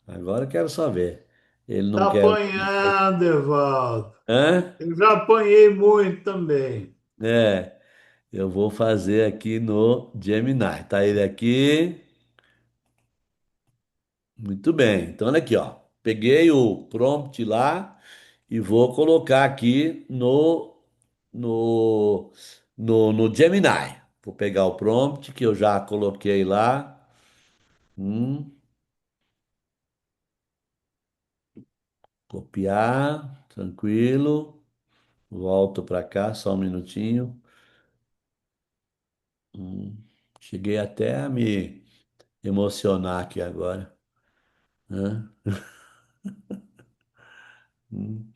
Agora eu quero só ver. Ele não Tá quer. apanhando, Evaldo. Hã? Eu já apanhei muito também. É, eu vou fazer aqui no Gemini. Tá ele aqui. Muito bem. Então, olha aqui, ó. Peguei o prompt lá e vou colocar aqui no, no Gemini. Vou pegar o prompt que eu já coloquei lá. Hum, copiar, tranquilo. Volto para cá, só um minutinho. Hum, cheguei até a me emocionar aqui agora, né? Hum.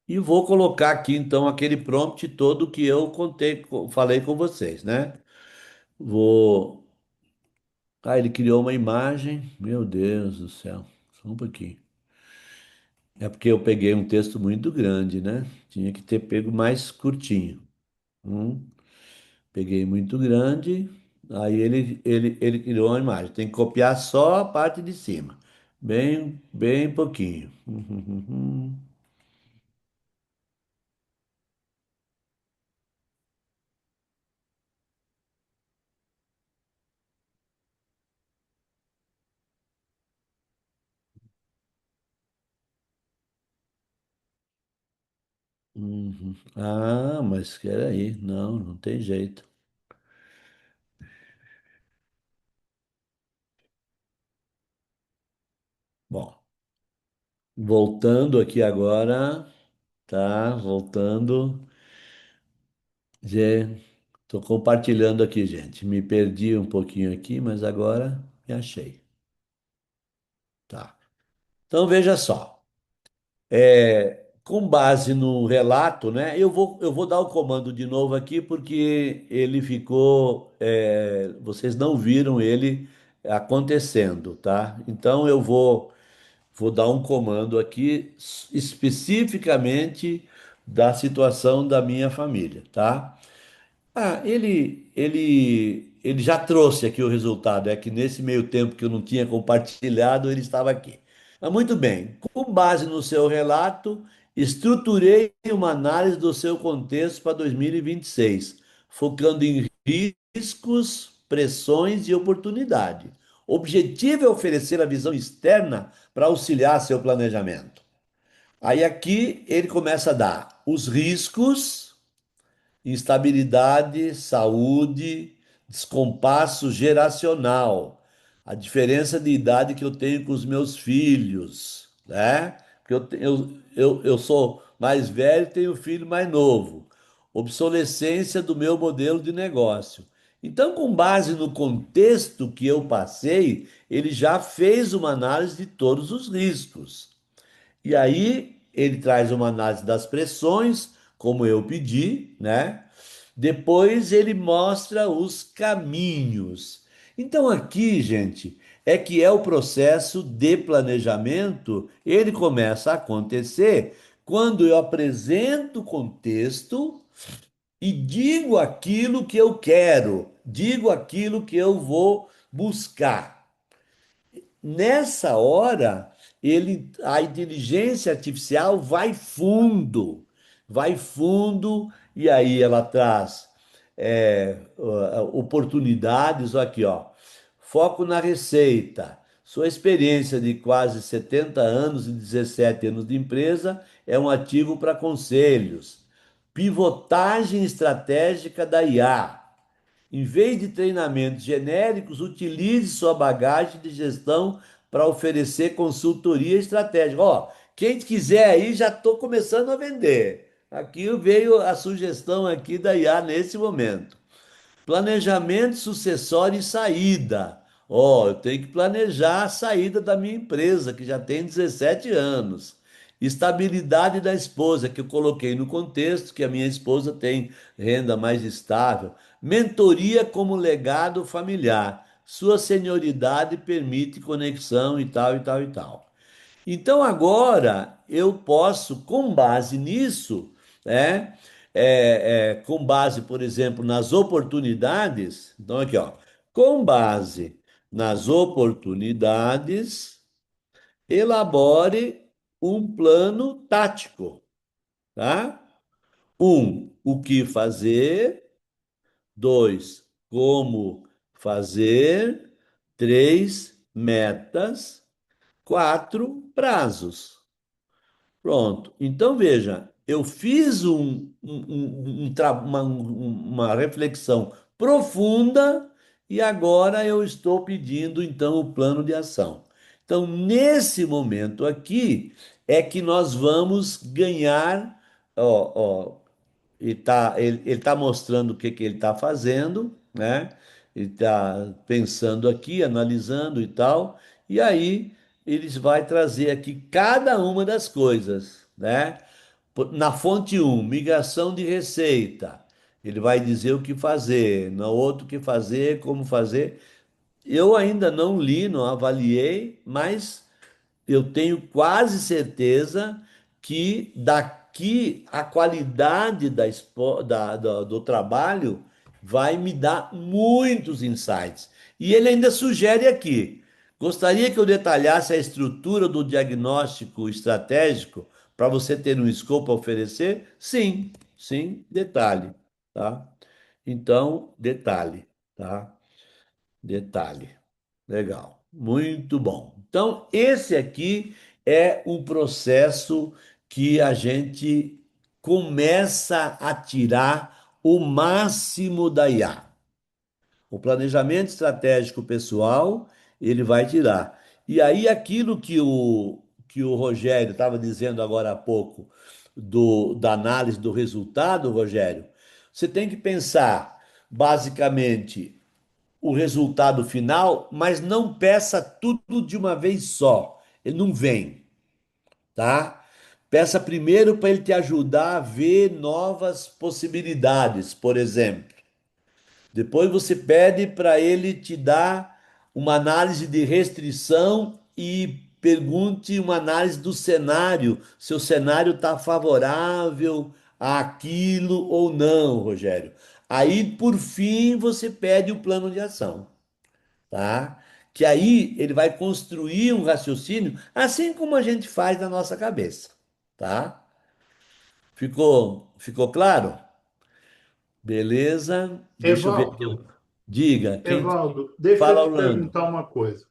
E vou colocar aqui então aquele prompt todo que eu contei, falei com vocês, né? Vou. Ah, ele criou uma imagem. Meu Deus do céu. Só um pouquinho. É porque eu peguei um texto muito grande, né? Tinha que ter pego mais curtinho. Hum. Peguei muito grande. Aí ele criou uma imagem. Tem que copiar só a parte de cima. Bem pouquinho. Uhum. Ah, mas espera aí. Não, não tem jeito. Bom, voltando aqui agora, tá? Voltando. Estou compartilhando aqui, gente. Me perdi um pouquinho aqui, mas agora me achei. Tá. Então veja só. Com base no relato, né? Eu vou dar o comando de novo aqui porque ele ficou. Vocês não viram ele acontecendo, tá? Então vou dar um comando aqui especificamente da situação da minha família, tá? Ah, ele já trouxe aqui o resultado. É que nesse meio tempo que eu não tinha compartilhado, ele estava aqui. Mas muito bem, com base no seu relato, estruturei uma análise do seu contexto para 2026, focando em riscos, pressões e oportunidade. O objetivo é oferecer a visão externa para auxiliar seu planejamento. Aí aqui ele começa a dar os riscos, instabilidade, saúde, descompasso geracional, a diferença de idade que eu tenho com os meus filhos, né? Porque eu sou mais velho e tenho filho mais novo. Obsolescência do meu modelo de negócio. Então, com base no contexto que eu passei, ele já fez uma análise de todos os riscos. E aí ele traz uma análise das pressões, como eu pedi, né? Depois ele mostra os caminhos. Então aqui, gente, é que é o processo de planejamento, ele começa a acontecer quando eu apresento o contexto e digo aquilo que eu quero, digo aquilo que eu vou buscar. Nessa hora, a inteligência artificial vai fundo, e aí ela traz oportunidades. Aqui, ó, foco na receita. Sua experiência de quase 70 anos e 17 anos de empresa é um ativo para conselhos. Pivotagem estratégica da IA. Em vez de treinamentos genéricos, utilize sua bagagem de gestão para oferecer consultoria estratégica. Ó, quem quiser aí, já estou começando a vender. Aqui veio a sugestão aqui da IA nesse momento. Planejamento sucessório e saída. Ó, eu tenho que planejar a saída da minha empresa, que já tem 17 anos. Estabilidade da esposa, que eu coloquei no contexto, que a minha esposa tem renda mais estável. Mentoria como legado familiar. Sua senioridade permite conexão e tal, e tal, e tal. Então agora eu posso, com base nisso, né, com base, por exemplo, nas oportunidades, então aqui, ó, com base nas oportunidades, elabore um plano tático, tá? Um, o que fazer. Dois, como fazer. Três, metas. Quatro, prazos. Pronto. Então, veja, eu fiz uma reflexão profunda e agora eu estou pedindo, então, o plano de ação. Então, nesse momento aqui, é que nós vamos ganhar. Ó, ele tá mostrando o que que ele está fazendo, né? Ele está pensando aqui, analisando e tal, e aí eles vai trazer aqui cada uma das coisas, né? Na fonte um, migração de receita. Ele vai dizer o que fazer, na outro o que fazer, como fazer. Eu ainda não li, não avaliei, mas eu tenho quase certeza que daqui a qualidade do trabalho vai me dar muitos insights. E ele ainda sugere aqui: gostaria que eu detalhasse a estrutura do diagnóstico estratégico para você ter um escopo a oferecer? Sim, sim, detalhe, tá? Então, detalhe, tá? Detalhe. Legal, muito bom. Então, esse aqui é um processo que a gente começa a tirar o máximo da IA. O planejamento estratégico pessoal, ele vai tirar. E aí, aquilo que o Rogério estava dizendo agora há pouco, da análise do resultado, Rogério, você tem que pensar, basicamente, o resultado final, mas não peça tudo de uma vez só. Ele não vem, tá? Peça primeiro para ele te ajudar a ver novas possibilidades, por exemplo. Depois você pede para ele te dar uma análise de restrição e pergunte uma análise do cenário, se o cenário está favorável àquilo ou não, Rogério. Aí, por fim, você pede o plano de ação, tá? Que aí ele vai construir um raciocínio, assim como a gente faz na nossa cabeça, tá? Ficou claro? Beleza? Deixa eu ver aqui. Evaldo, Diga, quem Evaldo, deixa eu fala te Orlando? perguntar uma coisa.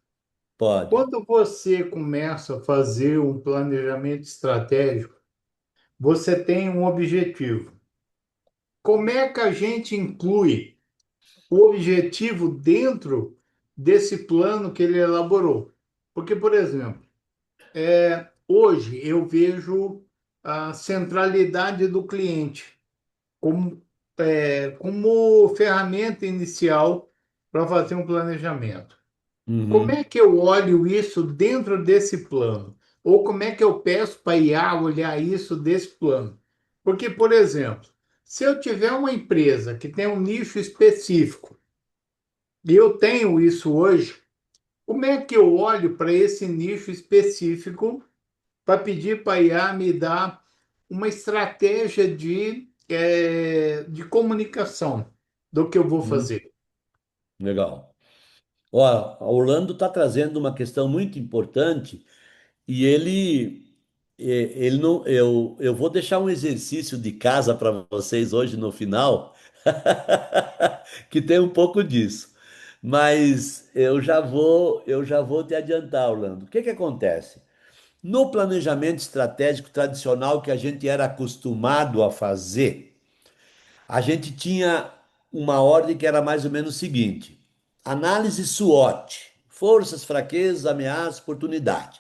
Pode. Quando você começa a fazer um planejamento estratégico, você tem um objetivo. Como é que a gente inclui o objetivo dentro desse plano que ele elaborou? Porque, por exemplo, hoje eu vejo a centralidade do cliente como, como ferramenta inicial para fazer um planejamento. Como Uhum, é que eu olho isso dentro desse plano? Ou como é que eu peço para a IA olhar isso desse plano? Porque, por exemplo, se eu tiver uma empresa que tem um nicho específico, e eu tenho isso hoje, como é que eu olho para esse nicho específico para pedir para a IA me dar uma estratégia de comunicação do que eu vou uhum. fazer? Legal. Ó, a Orlando está trazendo uma questão muito importante e ele não, eu vou deixar um exercício de casa para vocês hoje no final, que tem um pouco disso. Mas eu já vou te adiantar, Orlando. O que que acontece? No planejamento estratégico tradicional que a gente era acostumado a fazer, a gente tinha uma ordem que era mais ou menos o seguinte: análise SWOT, forças, fraquezas, ameaças, oportunidade.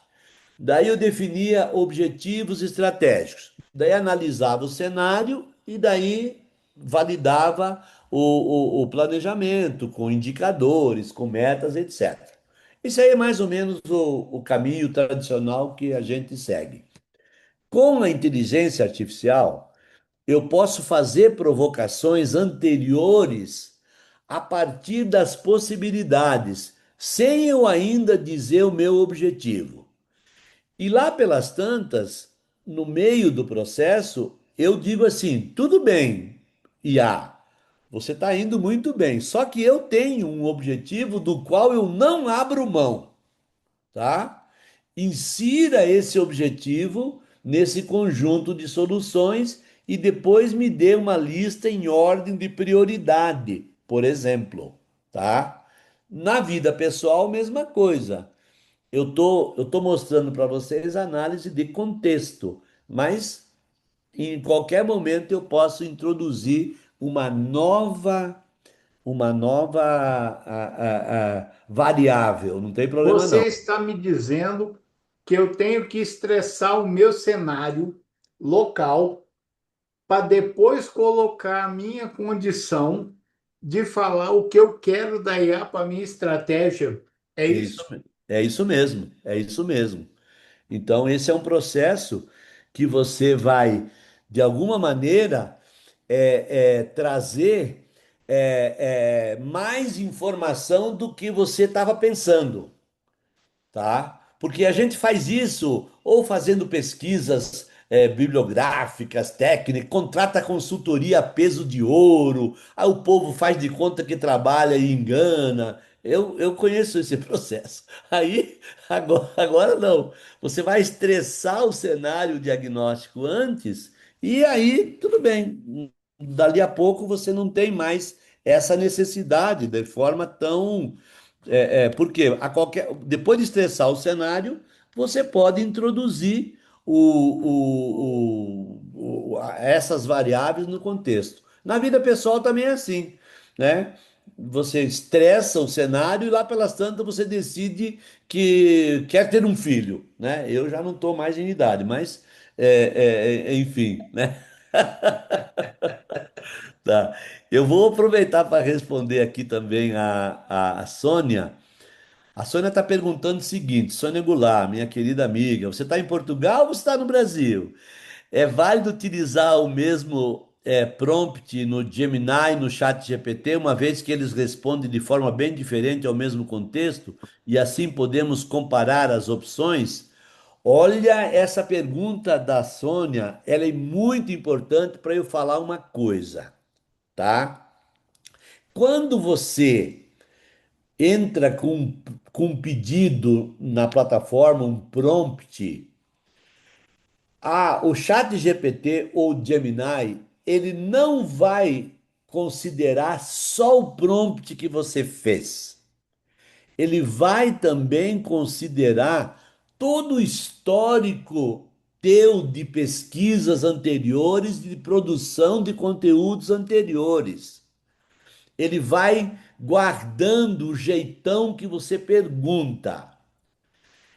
Daí eu definia objetivos estratégicos. Daí analisava o cenário e daí validava o planejamento com indicadores, com metas, etc. Isso aí é mais ou menos o caminho tradicional que a gente segue. Com a inteligência artificial, eu posso fazer provocações anteriores a partir das possibilidades, sem eu ainda dizer o meu objetivo. E lá pelas tantas, no meio do processo, eu digo assim: tudo bem, IA, você está indo muito bem, só que eu tenho um objetivo do qual eu não abro mão, tá? Insira esse objetivo nesse conjunto de soluções e depois me dê uma lista em ordem de prioridade, por exemplo, tá? Na vida pessoal, mesma coisa. Eu tô mostrando para vocês análise de contexto, mas em qualquer momento eu posso introduzir uma nova variável, não tem problema não. Você está me dizendo que eu tenho que estressar o meu cenário local para depois colocar a minha condição de falar o que eu quero da IA para minha estratégia. É É isso? isso, é isso mesmo, é isso mesmo. Então, esse é um processo que você vai, de alguma maneira, trazer mais informação do que você estava pensando, tá? Porque a gente faz isso ou fazendo pesquisas bibliográficas, técnicas, contrata consultoria a peso de ouro, aí o povo faz de conta que trabalha e engana. Eu conheço esse processo. Aí, agora não. Você vai estressar o cenário diagnóstico antes, e aí tudo bem. Dali a pouco você não tem mais essa necessidade de forma tão porque depois de estressar o cenário, você pode introduzir essas variáveis no contexto. Na vida pessoal também é assim, né? Você estressa o cenário e lá pelas tantas você decide que quer ter um filho, né? Eu já não estou mais em idade, mas enfim, né? Tá. Eu vou aproveitar para responder aqui também a Sônia. A Sônia está perguntando o seguinte: Sônia Goulart, minha querida amiga, você está em Portugal ou você está no Brasil? É válido utilizar o mesmo prompt no Gemini e no Chat GPT, uma vez que eles respondem de forma bem diferente ao mesmo contexto, e assim podemos comparar as opções? Olha, essa pergunta da Sônia, ela é muito importante para eu falar uma coisa, tá? Quando você entra com um pedido na plataforma, um prompt, o chat GPT ou o Gemini, ele não vai considerar só o prompt que você fez. Ele vai também considerar todo o histórico teu de pesquisas anteriores, de produção de conteúdos anteriores. Ele vai guardando o jeitão que você pergunta.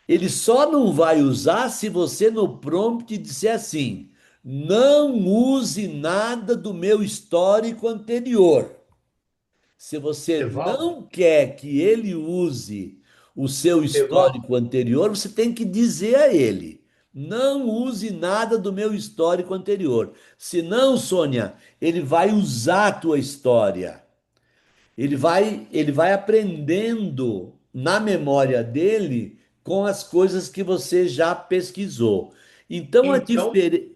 Ele só não vai usar se você no prompt disser assim: não use nada do meu histórico anterior. Se você Evaldo, não quer que ele use o seu Evaldo, histórico anterior, você tem que dizer a ele: não use nada do meu histórico anterior. Senão, Sônia, ele vai usar a tua história. Ele vai aprendendo na memória dele com as coisas que você já pesquisou. Então a então diferença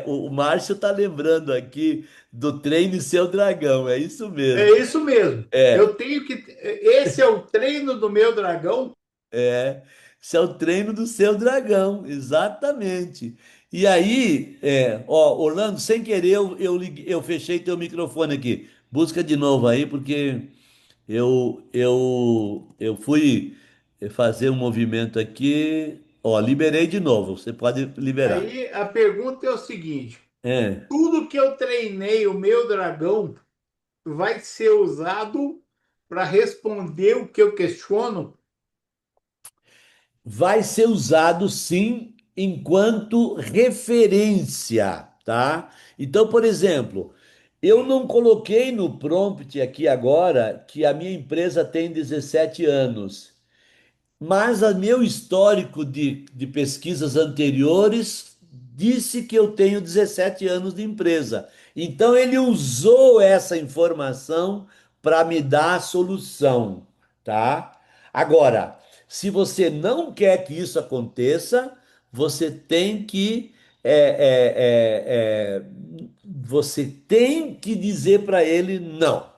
o Márcio está lembrando aqui do Treine Seu Dragão, é isso é mesmo. isso mesmo. É, Eu tenho que. Esse é o treino do meu dragão. esse é o treino do seu dragão, exatamente. E aí, ó, Orlando, sem querer eu fechei teu microfone aqui. Busca de novo aí, porque eu fui fazer um movimento aqui. Ó, liberei de novo. Você pode liberar. Aí a pergunta é o seguinte: É, tudo que eu treinei o meu dragão vai ser usado para responder o que eu questiono? vai ser usado sim enquanto referência, tá? Então, por exemplo, eu não coloquei no prompt aqui agora que a minha empresa tem 17 anos. Mas o meu histórico de pesquisas anteriores disse que eu tenho 17 anos de empresa. Então ele usou essa informação para me dar a solução, tá? Agora, se você não quer que isso aconteça, você tem que você tem que dizer para ele não,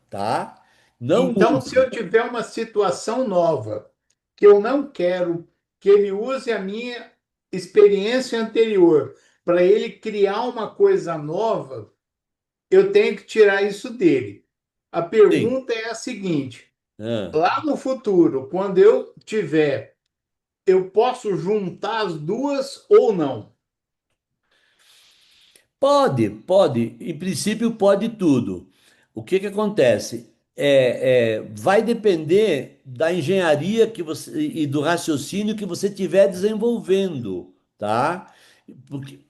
tá? Não Então, se use. eu tiver uma situação nova que eu não quero que ele use a minha experiência anterior para ele criar uma coisa nova, eu tenho que tirar isso dele. A Sim. pergunta é a seguinte: Ah. lá no futuro, quando eu tiver, eu posso juntar as duas ou não? Pode, pode. Em princípio, pode tudo. O que que acontece? Vai depender da engenharia que você e do raciocínio que você estiver desenvolvendo, tá?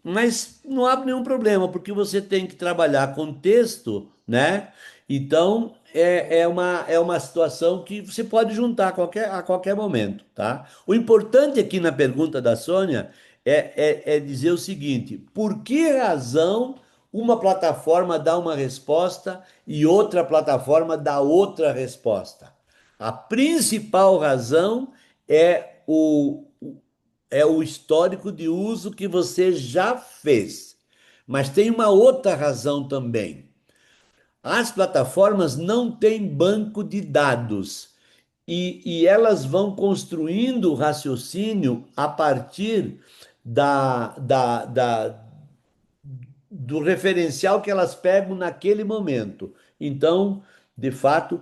Mas não há nenhum problema, porque você tem que trabalhar com texto, né? Então, é uma situação que você pode juntar a qualquer momento, tá? O importante aqui na pergunta da Sônia é dizer o seguinte: por que razão uma plataforma dá uma resposta e outra plataforma dá outra resposta? A principal razão é o histórico de uso que você já fez. Mas tem uma outra razão também. As plataformas não têm banco de dados e elas vão construindo o raciocínio a partir do referencial que elas pegam naquele momento. Então, de fato,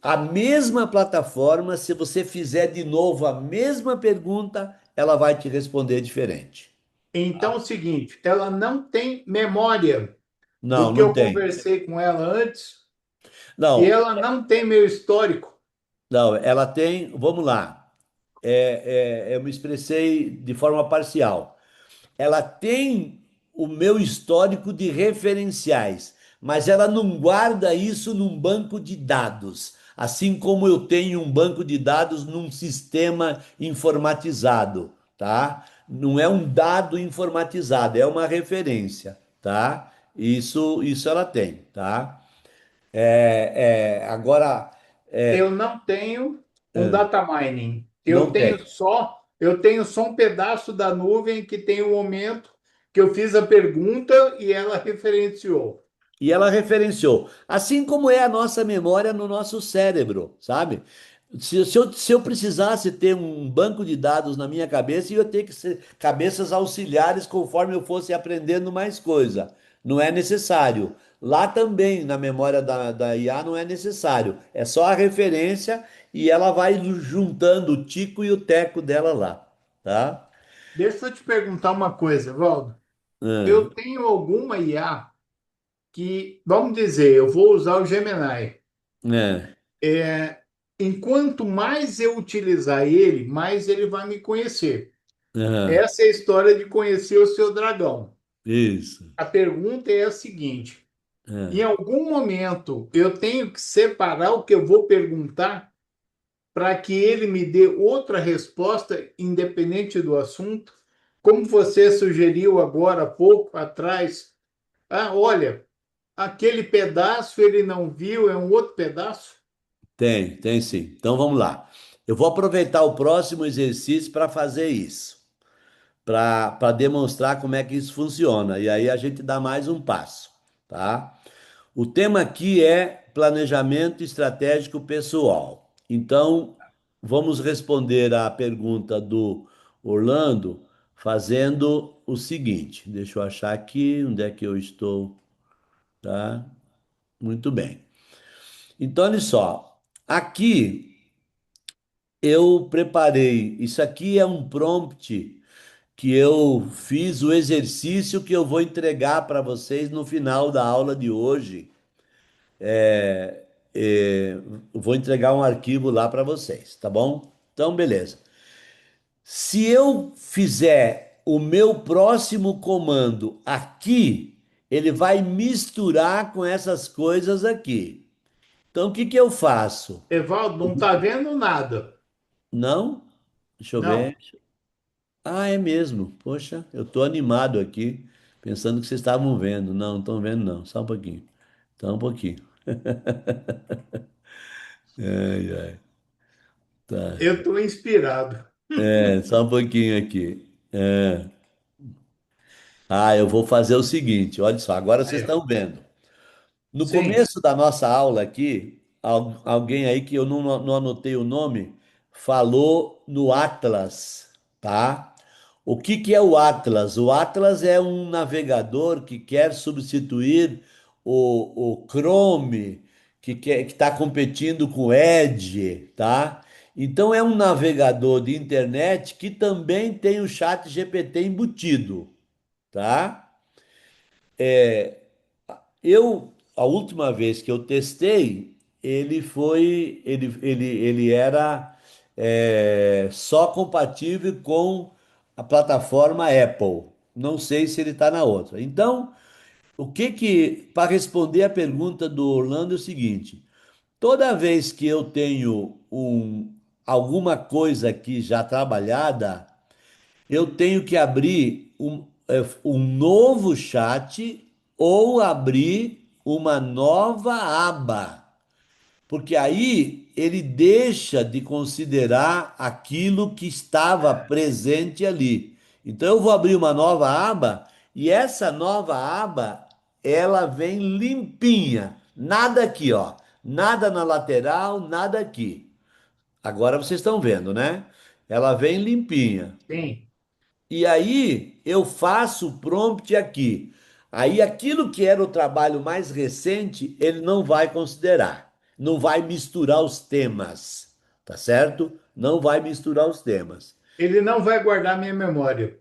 a mesma plataforma, se você fizer de novo a mesma pergunta, ela vai te responder diferente. Então, é o seguinte, ela não tem memória do Não, que não eu tem. conversei com ela antes e Não, ela não tem meu histórico. não, ela tem. Vamos lá. Eu me expressei de forma parcial. Ela tem o meu histórico de referenciais, mas ela não guarda isso num banco de dados, assim como eu tenho um banco de dados num sistema informatizado, tá? Não é um dado informatizado, é uma referência, tá? Isso ela tem, tá? Agora, Eu é, não tenho um data mining. não tem. Eu tenho só um pedaço da nuvem que tem o momento que eu fiz a pergunta e ela referenciou. E ela referenciou, assim como é a nossa memória no nosso cérebro, sabe? Se eu precisasse ter um banco de dados na minha cabeça, eu ia ter que ser cabeças auxiliares conforme eu fosse aprendendo mais coisa. Não é necessário. Lá também, na memória da IA, não é necessário. É só a referência e ela vai juntando o tico e o teco dela lá, tá? Deixa eu te perguntar uma coisa, Valdo. Eu É, tenho alguma IA que, vamos dizer, eu vou usar o Gemini. é, É, enquanto mais eu utilizar ele, mais ele vai me conhecer. é, Essa é a história de conhecer o seu dragão. isso. A pergunta é a seguinte: em É. algum momento eu tenho que separar o que eu vou perguntar para que ele me dê outra resposta, independente do assunto? Como você sugeriu agora, há pouco atrás, ah, olha, aquele pedaço ele não viu, é um outro pedaço? Tem sim. Então vamos lá. Eu vou aproveitar o próximo exercício para fazer isso, para demonstrar como é que isso funciona. E aí a gente dá mais um passo, tá? O tema aqui é planejamento estratégico pessoal. Então, vamos responder à pergunta do Orlando fazendo o seguinte. Deixa eu achar aqui onde é que eu estou, tá? Muito bem. Então, olha só. Aqui eu preparei. Isso aqui é um prompt que eu fiz o exercício que eu vou entregar para vocês no final da aula de hoje. Eu vou entregar um arquivo lá para vocês, tá bom? Então, beleza. Se eu fizer o meu próximo comando aqui, ele vai misturar com essas coisas aqui. Então, o que que eu faço? Evaldo, não está vendo nada. Não? Deixa eu Não. ver. Ah, é mesmo. Poxa, eu tô animado aqui, pensando que vocês estavam vendo. Não, não estão vendo, não. Só um pouquinho. Só um pouquinho. Ai, ai. Tá. Eu estou inspirado. Só um pouquinho aqui. Eu vou fazer o seguinte, olha só, agora vocês Aí, ó. estão vendo. No Sim, começo da nossa aula aqui, alguém aí que eu não anotei o nome, falou no Atlas, tá? O que que é o Atlas? O Atlas é um navegador que quer substituir o Chrome, que está competindo com o Edge, tá? Então é um navegador de internet que também tem o chat GPT embutido, tá? A última vez que eu testei, ele era só compatível com a plataforma Apple. Não sei se ele está na outra. Então, para responder a pergunta do Orlando é o seguinte: toda vez que eu tenho alguma coisa aqui já trabalhada, eu tenho que abrir um novo chat ou abrir uma nova aba, porque aí ele deixa de considerar aquilo que estava presente ali. Então eu vou abrir uma nova aba e essa nova aba ela vem limpinha, nada aqui, ó, nada na lateral, nada aqui. Agora vocês estão vendo, né? Ela vem limpinha. sim. E aí eu faço o prompt aqui. Aí aquilo que era o trabalho mais recente, ele não vai considerar. Não vai misturar os temas, tá certo? Não vai misturar os temas. Ele não vai guardar minha memória.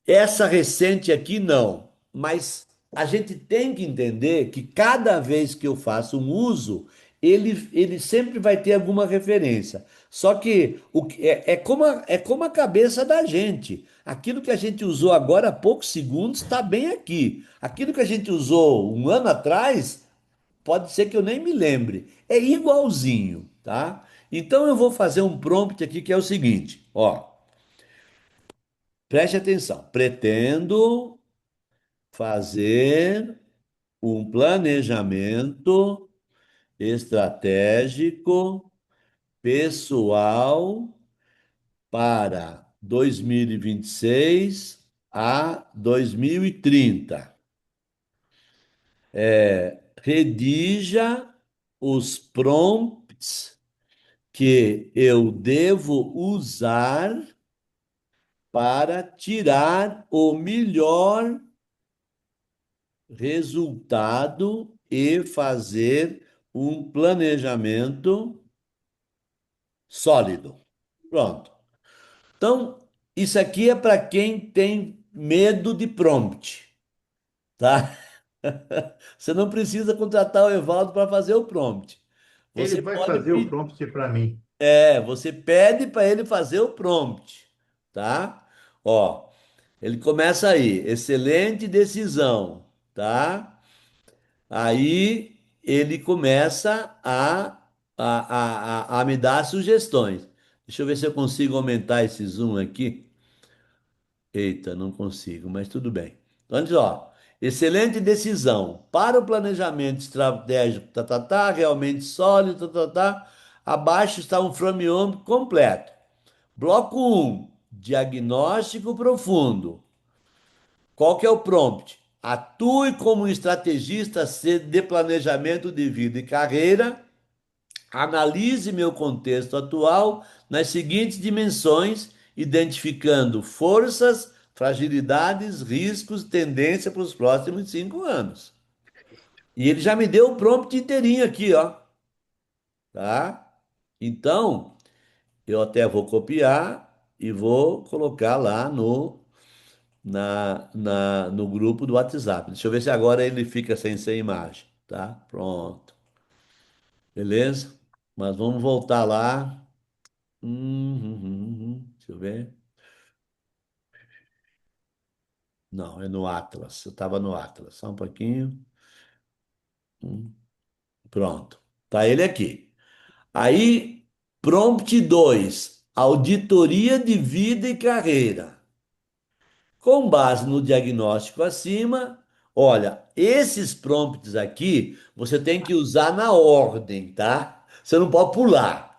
Essa recente aqui não, mas a gente tem que entender que cada vez que eu faço um uso, ele sempre vai ter alguma referência. Só que é como a cabeça da gente. Aquilo que a gente usou agora há poucos segundos está bem aqui. Aquilo que a gente usou um ano atrás, pode ser que eu nem me lembre. É igualzinho, tá? Então eu vou fazer um prompt aqui que é o seguinte, ó. Preste atenção. Pretendo fazer um planejamento estratégico pessoal para 2026 a 2030. Redija os prompts que eu devo usar para tirar o melhor resultado e fazer um planejamento sólido. Pronto. Então, isso aqui é para quem tem medo de prompt, tá? Você não precisa contratar o Evaldo para fazer o prompt. Ele Você vai pode fazer o pedir, prompt para mim. você pede para ele fazer o prompt, tá? Ó, ele começa aí, excelente decisão, tá? Aí ele começa a me dar sugestões. Deixa eu ver se eu consigo aumentar esse zoom aqui. Eita, não consigo, mas tudo bem. Então, olha só. Excelente decisão. Para o planejamento estratégico, realmente sólido, abaixo está um frame-work completo. Bloco um, diagnóstico profundo. Qual que é o prompt? Atue como um estrategista de planejamento de vida e carreira. Analise meu contexto atual nas seguintes dimensões, identificando forças, fragilidades, riscos, tendência para os próximos 5 anos. E ele já me deu o prompt inteirinho aqui, ó, tá? Então, eu até vou copiar e vou colocar lá no grupo do WhatsApp. Deixa eu ver se agora ele fica sem imagem, tá? Pronto. Beleza? Mas vamos voltar lá. Deixa eu ver. Não, é no Atlas. Eu estava no Atlas. Só um pouquinho. Hum, Pronto. Tá ele aqui. Aí, prompt 2, auditoria de vida e carreira. Com base no diagnóstico acima, olha, esses prompts aqui você tem que usar na ordem, tá? Você não pode pular.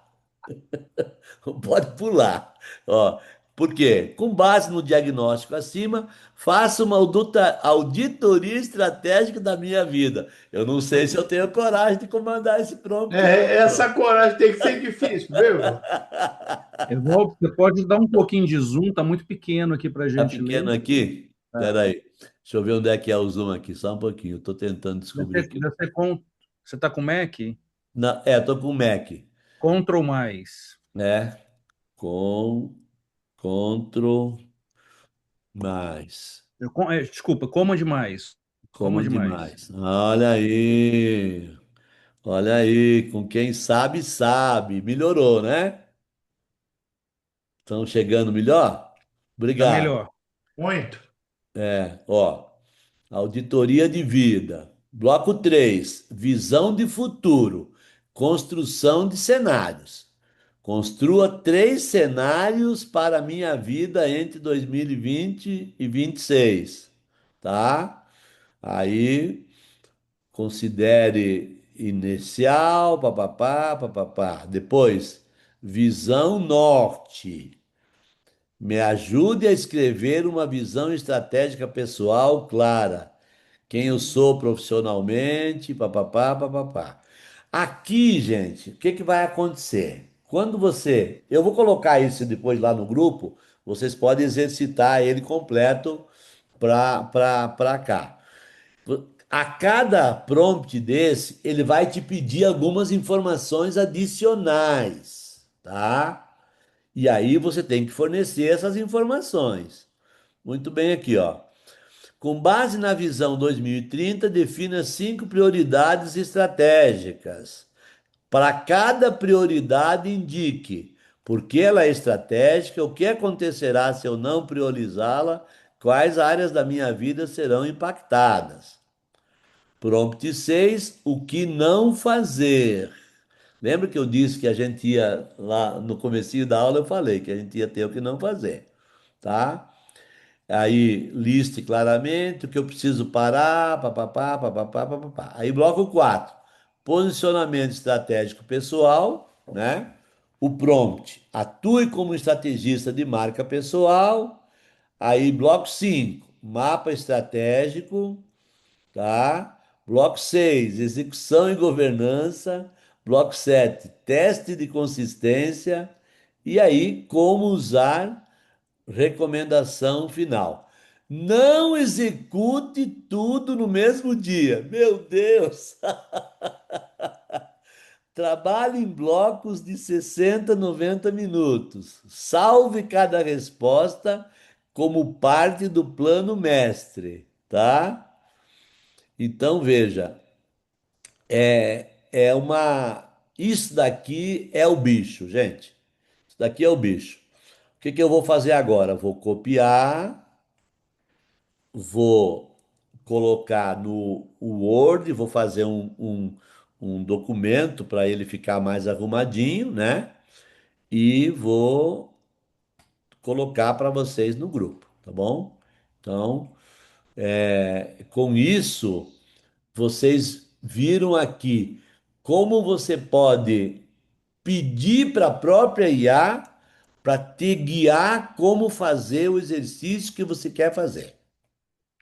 Pode pular. Ó, por quê? Com base no diagnóstico acima, faça uma auditoria estratégica da minha vida. Eu não sei se eu tenho coragem de comandar esse prompt, É, não. essa coragem tem que ser difícil, viu? Evaldo, você pode dar um pouquinho de zoom, tá muito pequeno aqui para a Tá gente ler. pequeno aqui? É. Espera aí. Deixa eu ver onde é que é o zoom aqui, só um pouquinho. Estou tentando descobrir Você, aqui. você, você tá com Mac? Tô com o Mac, Ctrl mais. né? Com Ctrl mais. Desculpa, Command mais. Como Command mais. demais. Olha aí. Olha aí, com quem sabe, sabe. Melhorou, né? Estão chegando melhor? Tá Obrigado. melhor. Muito. Ó, auditoria de vida. Bloco 3, visão de futuro. Construção de cenários. Construa 3 cenários para a minha vida entre 2020 e 26, tá? Aí considere inicial, papapá, papapá. Depois, visão norte. Me ajude a escrever uma visão estratégica pessoal clara. Quem eu sou profissionalmente, papapá, papapá. Aqui, gente, o que que vai acontecer? Quando você. Eu vou colocar isso depois lá no grupo, vocês podem exercitar ele completo para cá. A cada prompt desse, ele vai te pedir algumas informações adicionais, tá? E aí você tem que fornecer essas informações. Muito bem aqui, ó. Com base na visão 2030, defina 5 prioridades estratégicas. Para cada prioridade, indique por que ela é estratégica, o que acontecerá se eu não priorizá-la, quais áreas da minha vida serão impactadas. Prompt 6, o que não fazer. Lembra que eu disse que a gente ia lá no comecinho da aula, eu falei que a gente ia ter o que não fazer, tá? Aí liste claramente o que eu preciso parar, papapá, papapá, papapá. Aí bloco 4, posicionamento estratégico pessoal, né? O prompt, atue como estrategista de marca pessoal. Aí bloco 5, mapa estratégico, tá? Bloco 6, execução e governança. Bloco 7, teste de consistência. E aí, como usar. Recomendação final. Não execute tudo no mesmo dia. Meu Deus! Trabalhe em blocos de 60, 90 minutos. Salve cada resposta como parte do plano mestre, tá? Então veja, é uma. Isso daqui é o bicho, gente. Isso daqui é o bicho. O que que eu vou fazer agora? Vou copiar. Vou colocar no Word, vou fazer um documento para ele ficar mais arrumadinho, né? E vou colocar para vocês no grupo, tá bom? Então, com isso, vocês viram aqui como você pode pedir para a própria IA para te guiar como fazer o exercício que você quer fazer.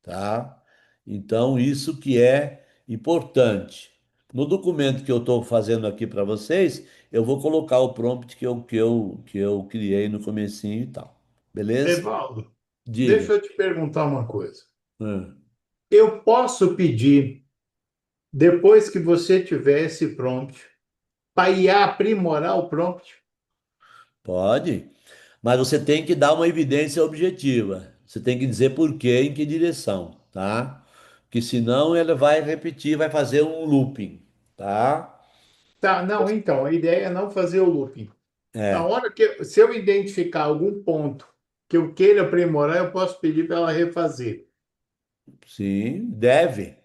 Tá? Então, isso que é importante. No documento que eu estou fazendo aqui para vocês, eu vou colocar o prompt que eu criei no comecinho e tal. Beleza? Evaldo, Diga. deixa eu te perguntar uma coisa. Hum, Eu posso pedir, depois que você tiver esse prompt, para IA aprimorar o prompt? pode, mas você tem que dar uma evidência objetiva. Você tem que dizer por quê, em que direção, tá? Porque senão ele vai repetir, vai fazer um looping, tá? Tá, não, então, a ideia é não fazer o looping. Na É. hora que, se eu identificar algum ponto que eu queira aprimorar, eu posso pedir para ela refazer. Sim, deve.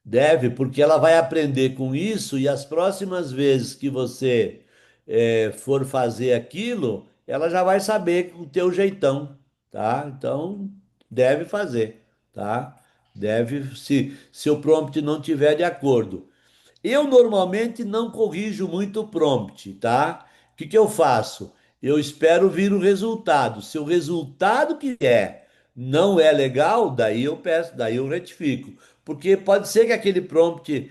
Deve, porque ela vai aprender com isso e as próximas vezes que você for fazer aquilo, ela já vai saber o teu jeitão, tá? Então, deve fazer, tá? Deve, se o prompt não tiver de acordo. Eu normalmente não corrijo muito o prompt, tá? O que que eu faço? Eu espero vir o resultado. Se o resultado que é não é legal, daí eu peço, daí eu retifico. Porque pode ser que aquele prompt,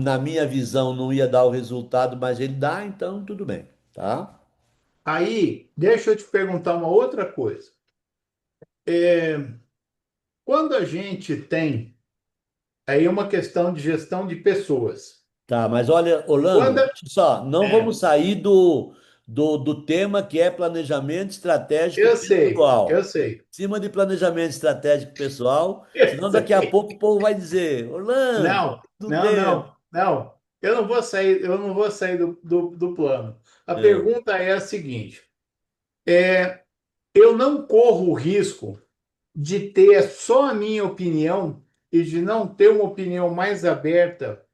na minha visão, não ia dar o resultado, mas ele dá, então tudo bem, tá? Aí, deixa eu te perguntar uma outra coisa. Quando a gente tem aí uma questão de gestão de pessoas, Tá, mas olha, Orlando, quando, deixa só, não vamos é, sair do tema que é planejamento estratégico eu sei, eu pessoal. sei, Em cima de planejamento estratégico pessoal, eu senão daqui a sei. pouco o povo vai dizer, Orlando, Não, do não, tema. não, não. Eu não vou sair do plano. A É, pergunta é a seguinte: eu não corro o risco de ter só a minha opinião e de não ter uma opinião mais aberta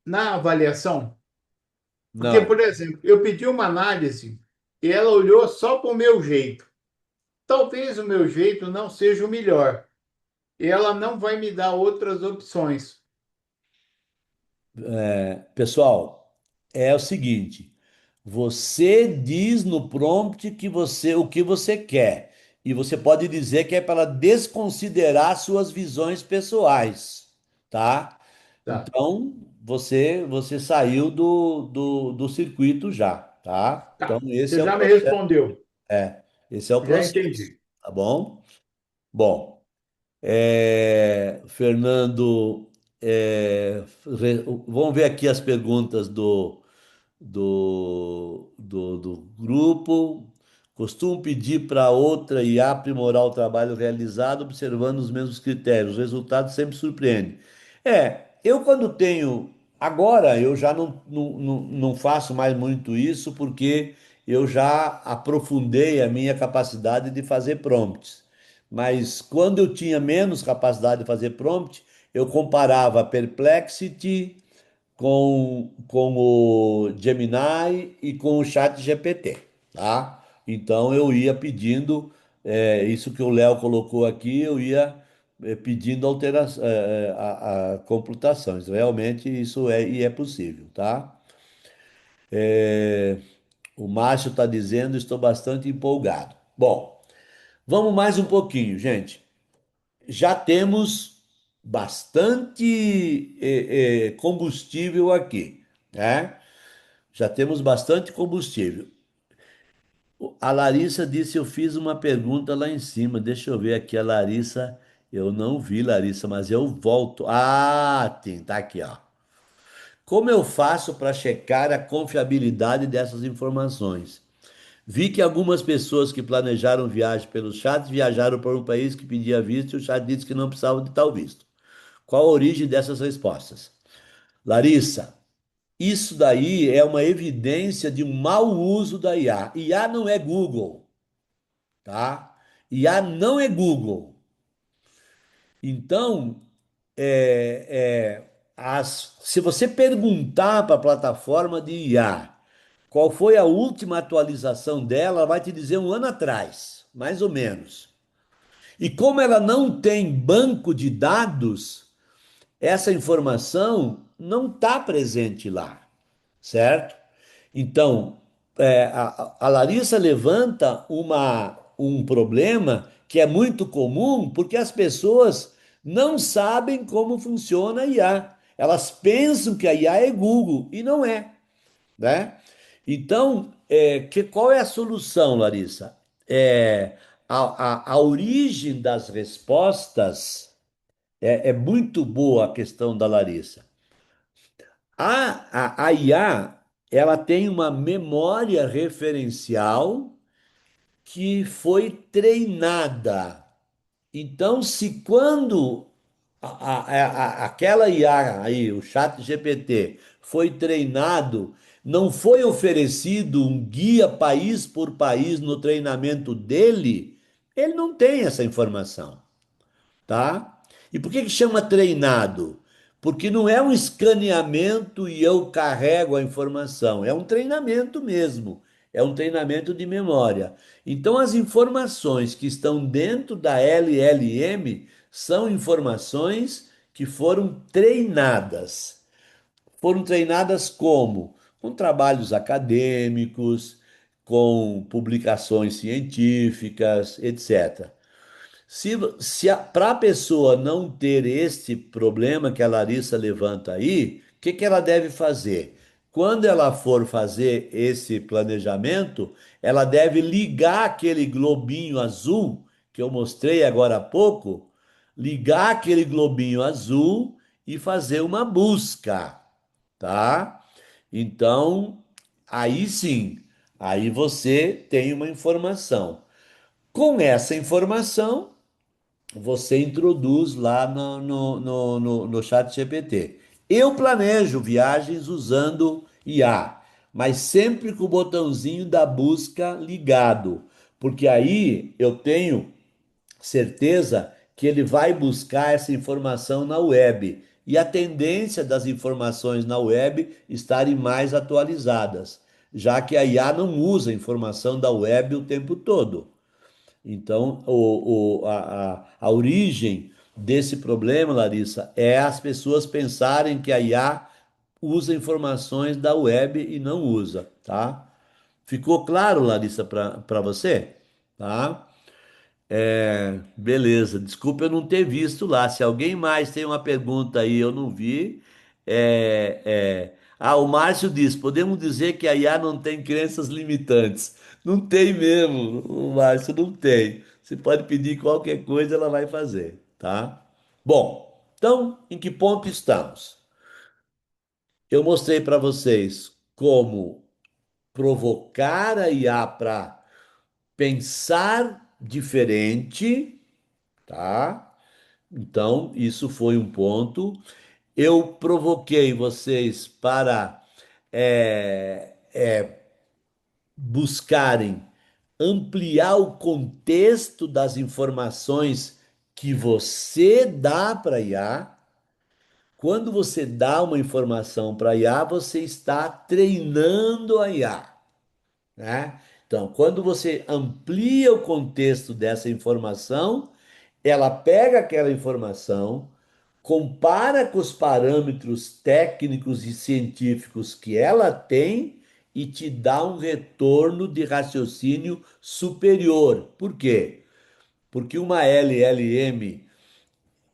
na avaliação? Porque, não. por exemplo, eu pedi uma análise e ela olhou só para o meu jeito. Talvez o meu jeito não seja o melhor. E ela não vai me dar outras opções. Pessoal, é o seguinte, você diz no prompt o que você quer, e você pode dizer que é para desconsiderar suas visões pessoais, tá? Tá, Então, você saiu do circuito já, tá? Então, tá. esse Você é o já me processo. respondeu. Esse é o Já processo, entendi. tá bom? Bom, Fernando, vamos ver aqui as perguntas do grupo. Costumo pedir para outra IA aprimorar o trabalho realizado, observando os mesmos critérios. Os resultados sempre surpreendem. Eu quando tenho. Agora eu já não faço mais muito isso, porque eu já aprofundei a minha capacidade de fazer prompts. Mas quando eu tinha menos capacidade de fazer prompt, eu comparava a Perplexity com o Gemini e com o Chat GPT, tá? Então eu ia pedindo, isso que o Léo colocou aqui, eu ia pedindo a computações. Realmente isso é possível, tá? O Márcio está dizendo, estou bastante empolgado. Bom, vamos mais um pouquinho, gente. Já temos bastante combustível aqui, né? Já temos bastante combustível. A Larissa disse: Eu fiz uma pergunta lá em cima. Deixa eu ver aqui a Larissa. Eu não vi, Larissa, mas eu volto. Ah, tem, tá aqui, ó. Como eu faço para checar a confiabilidade dessas informações? Vi que algumas pessoas que planejaram viagem pelos chats viajaram para um país que pedia visto e o chat disse que não precisava de tal visto. Qual a origem dessas respostas? Larissa, isso daí é uma evidência de um mau uso da IA. IA não é Google, tá? IA não é Google. Então, se você perguntar para a plataforma de IA qual foi a última atualização dela, ela vai te dizer um ano atrás, mais ou menos. E como ela não tem banco de dados, essa informação não está presente lá, certo? Então, a Larissa levanta um problema que é muito comum porque as pessoas não sabem como funciona a IA. Elas pensam que a IA é Google e não é, né? Então, qual é a solução, Larissa? A origem das respostas é muito boa a questão da Larissa. A IA, ela tem uma memória referencial que foi treinada. Então, se quando aquela IA aí, o chat GPT, foi treinado, não foi oferecido um guia país por país no treinamento dele, ele não tem essa informação, tá? E por que que chama treinado? Porque não é um escaneamento e eu carrego a informação, é um treinamento mesmo, é um treinamento de memória. Então, as informações que estão dentro da LLM são informações que foram treinadas. Foram treinadas como? Com trabalhos acadêmicos, com publicações científicas, etc. Se para a pessoa não ter este problema que a Larissa levanta aí, o que que ela deve fazer? Quando ela for fazer esse planejamento, ela deve ligar aquele globinho azul que eu mostrei agora há pouco, ligar aquele globinho azul e fazer uma busca, tá? Então, aí sim, aí você tem uma informação. Com essa informação, você introduz lá no chat GPT. Eu planejo viagens usando IA, mas sempre com o botãozinho da busca ligado, porque aí eu tenho certeza que ele vai buscar essa informação na web. E a tendência das informações na web estarem mais atualizadas, já que a IA não usa informação da web o tempo todo. Então, a origem desse problema, Larissa, é as pessoas pensarem que a IA usa informações da web e não usa, tá? Ficou claro, Larissa, para você? Tá? Beleza. Desculpa eu não ter visto lá. Se alguém mais tem uma pergunta aí, eu não vi. O Márcio diz: podemos dizer que a IA não tem crenças limitantes. Não tem mesmo, o Márcio não tem. Você pode pedir qualquer coisa, ela vai fazer, tá? Bom, então, em que ponto estamos? Eu mostrei para vocês como provocar a IA para pensar diferente, tá? Então, isso foi um ponto. Eu provoquei vocês para buscarem ampliar o contexto das informações que você dá para IA. Quando você dá uma informação para a IA, você está treinando a IA, né? Então, quando você amplia o contexto dessa informação, ela pega aquela informação, compara com os parâmetros técnicos e científicos que ela tem e te dá um retorno de raciocínio superior. Por quê? Porque uma LLM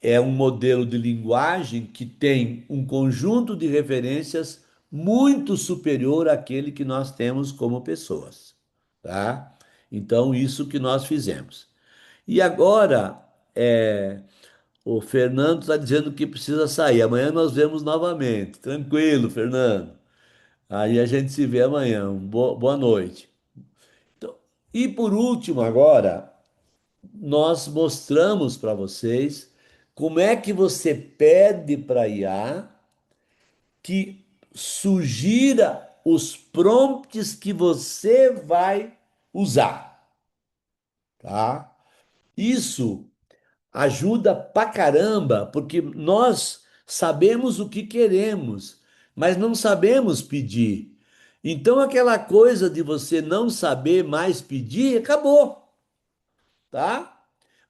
é um modelo de linguagem que tem um conjunto de referências muito superior àquele que nós temos como pessoas, tá? Então, isso que nós fizemos. E agora, o Fernando está dizendo que precisa sair. Amanhã nós vemos novamente. Tranquilo, Fernando. Aí a gente se vê amanhã. Boa noite. Então, e por último, agora, nós mostramos para vocês como é que você pede para a IA que sugira os prompts que você vai usar, tá? Isso ajuda pra caramba, porque nós sabemos o que queremos, mas não sabemos pedir. Então, aquela coisa de você não saber mais pedir, acabou, tá?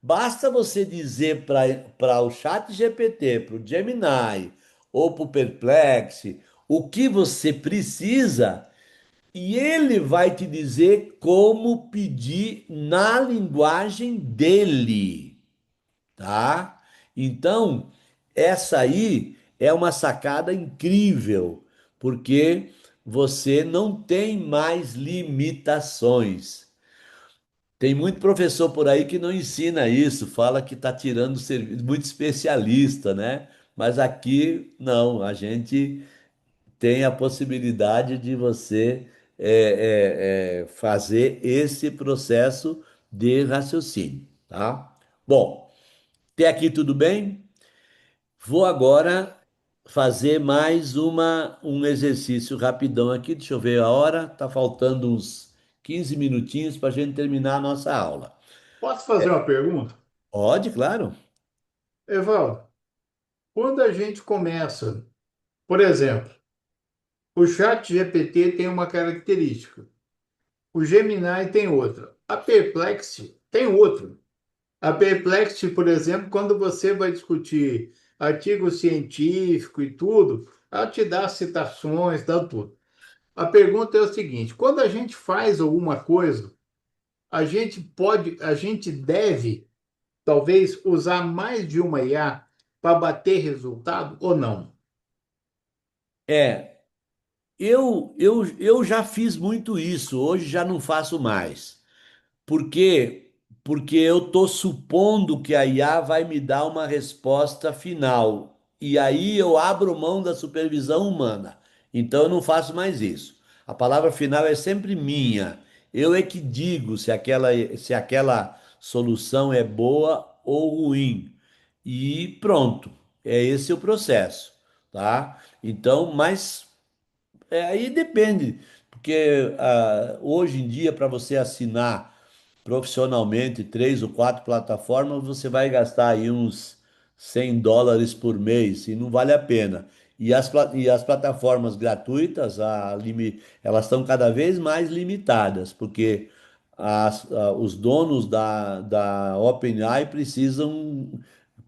Basta você dizer para o chat GPT, para o Gemini ou para o Perplexity o que você precisa e ele vai te dizer como pedir na linguagem dele, tá? Então, essa aí é uma sacada incrível, porque você não tem mais limitações. Tem muito professor por aí que não ensina isso, fala que está tirando serviço, muito especialista, né? Mas aqui não, a gente tem a possibilidade de você fazer esse processo de raciocínio, tá? Bom, até aqui tudo bem? Vou agora fazer mais um exercício rapidão aqui. Deixa eu ver a hora. Tá faltando uns 15 minutinhos para a gente terminar a nossa aula. Posso fazer uma pergunta? Pode, claro. Evaldo, quando a gente começa, por exemplo, o chat GPT tem uma característica, o Gemini tem outra, a Perplexity tem outra. A Perplexity, por exemplo, quando você vai discutir artigo científico e tudo, ela te dá citações, dá tudo. A pergunta é o seguinte: quando a gente faz alguma coisa, a gente deve, talvez, usar mais de uma IA para bater resultado ou não? É, eu já fiz muito isso, hoje já não faço mais. Por quê? Porque eu estou supondo que a IA vai me dar uma resposta final. E aí eu abro mão da supervisão humana. Então eu não faço mais isso. A palavra final é sempre minha. Eu é que digo se aquela solução é boa ou ruim. E pronto. É esse o processo, tá? Então, mas aí depende, porque hoje em dia, para você assinar profissionalmente três ou quatro plataformas, você vai gastar aí uns US$ 100 por mês e não vale a pena. E as plataformas gratuitas, elas estão cada vez mais limitadas, porque os donos da OpenAI precisam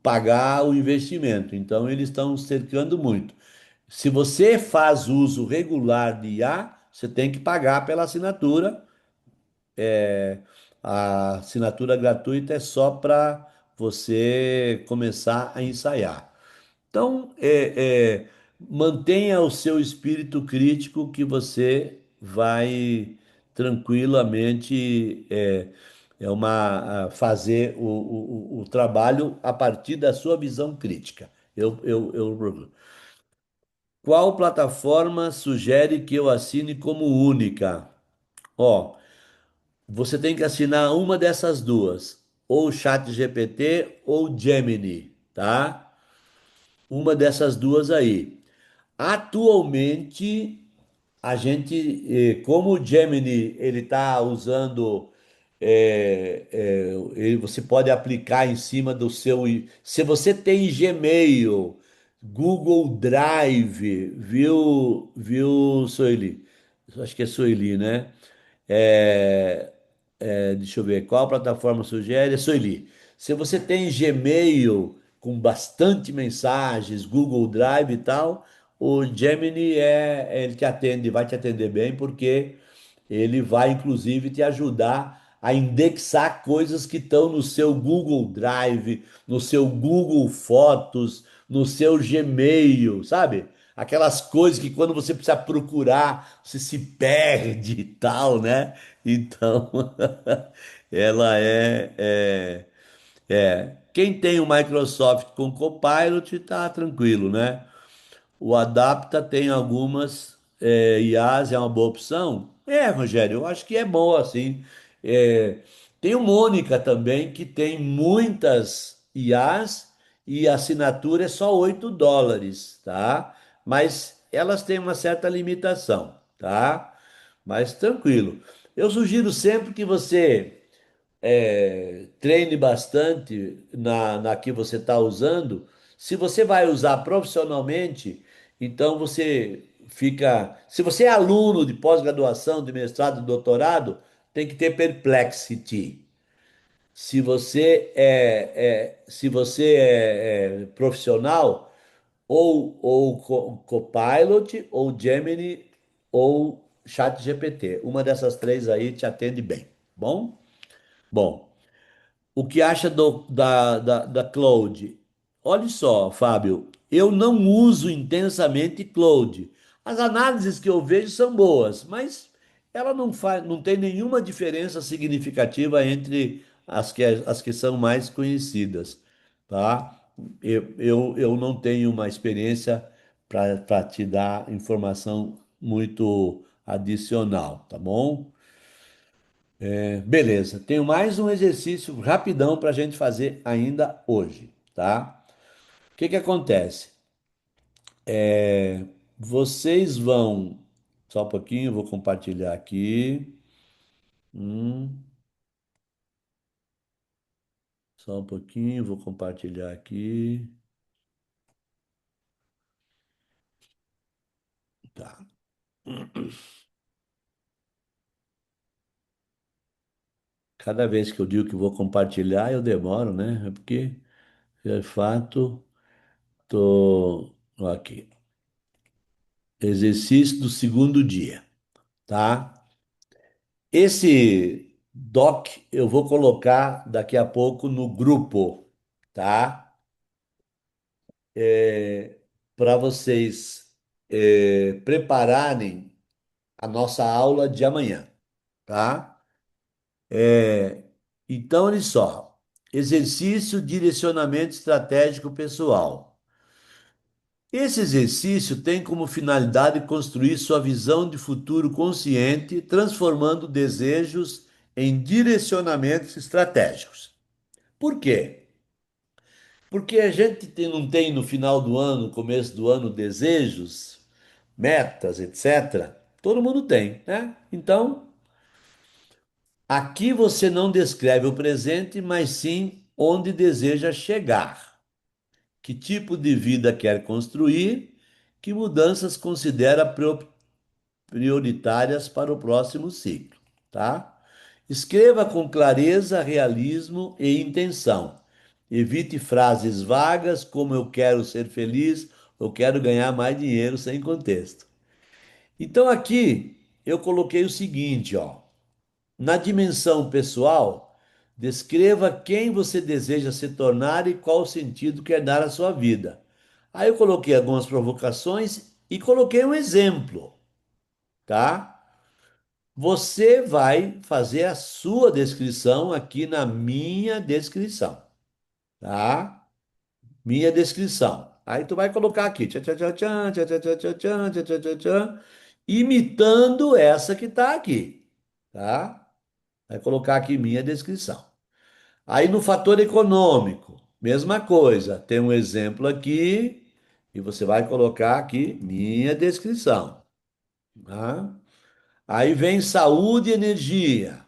pagar o investimento, então eles estão cercando muito. Se você faz uso regular de IA, você tem que pagar pela assinatura. A assinatura gratuita é só para você começar a ensaiar. Então, mantenha o seu espírito crítico que você vai tranquilamente fazer o trabalho a partir da sua visão crítica. Qual plataforma sugere que eu assine como única? Ó, você tem que assinar uma dessas duas, ou o ChatGPT ou o Gemini, tá? Uma dessas duas aí. Atualmente, a gente, como o Gemini ele está usando, você pode aplicar em cima do seu. Se você tem Gmail, Google Drive, viu, Sueli? Acho que é Sueli, né? É, deixa eu ver, qual plataforma sugere? Sueli. Se você tem Gmail com bastante mensagens, Google Drive e tal, o Gemini ele te atende, vai te atender bem, porque ele vai inclusive te ajudar a indexar coisas que estão no seu Google Drive, no seu Google Fotos, no seu Gmail, sabe? Aquelas coisas que quando você precisa procurar, você se perde e tal, né? Então, ela quem tem o Microsoft com Copilot tá tranquilo, né? O Adapta tem algumas IAs, é uma boa opção? É, Rogério, eu acho que é boa, assim. É, tem o Mônica também, que tem muitas IAs e a assinatura é só US$ 8, tá? Mas elas têm uma certa limitação, tá? Mas tranquilo. Eu sugiro sempre que você treine bastante na que você está usando. Se você vai usar profissionalmente, então você fica. Se você é aluno de pós-graduação, de mestrado, de doutorado, tem que ter Perplexity. Se você é profissional, ou Copilot, ou Gemini, ou ChatGPT. Uma dessas três aí te atende bem. Bom? Bom. O que acha da Cloud? Olha só, Fábio, eu não uso intensamente Cloud. As análises que eu vejo são boas, mas ela não tem nenhuma diferença significativa entre as que são mais conhecidas, tá? Eu não tenho uma experiência para te dar informação muito adicional, tá bom? Beleza, tenho mais um exercício rapidão para a gente fazer ainda hoje, tá? O que que acontece? Vocês vão. Só um pouquinho, eu vou compartilhar aqui. Hum, só um pouquinho, vou compartilhar aqui. Tá. Cada vez que eu digo que vou compartilhar, eu demoro, né? É porque, de fato, tô aqui. Exercício do segundo dia, tá? Esse doc eu vou colocar daqui a pouco no grupo, tá? Para vocês prepararem a nossa aula de amanhã, tá? É, então, olha só. Exercício direcionamento estratégico pessoal. Esse exercício tem como finalidade construir sua visão de futuro consciente, transformando desejos em direcionamentos estratégicos. Por quê? Porque a gente não tem no final do ano, no começo do ano, desejos, metas, etc. Todo mundo tem, né? Então, aqui você não descreve o presente, mas sim onde deseja chegar. Que tipo de vida quer construir? Que mudanças considera prioritárias para o próximo ciclo, tá? Escreva com clareza, realismo e intenção. Evite frases vagas como eu quero ser feliz, eu quero ganhar mais dinheiro sem contexto. Então aqui eu coloquei o seguinte, ó, na dimensão pessoal, descreva quem você deseja se tornar e qual sentido quer dar à sua vida. Aí eu coloquei algumas provocações e coloquei um exemplo, tá? Você vai fazer a sua descrição aqui na minha descrição, tá? Minha descrição. Aí tu vai colocar aqui, tchan, tchan, tchan, tchan, tchan, tchan, tchan, tchan, tchan, tchan, tchan, tchan, imitando essa que tá aqui, tá? Vai colocar aqui minha descrição. Aí no fator econômico, mesma coisa. Tem um exemplo aqui e você vai colocar aqui minha descrição, tá? Aí vem saúde e energia.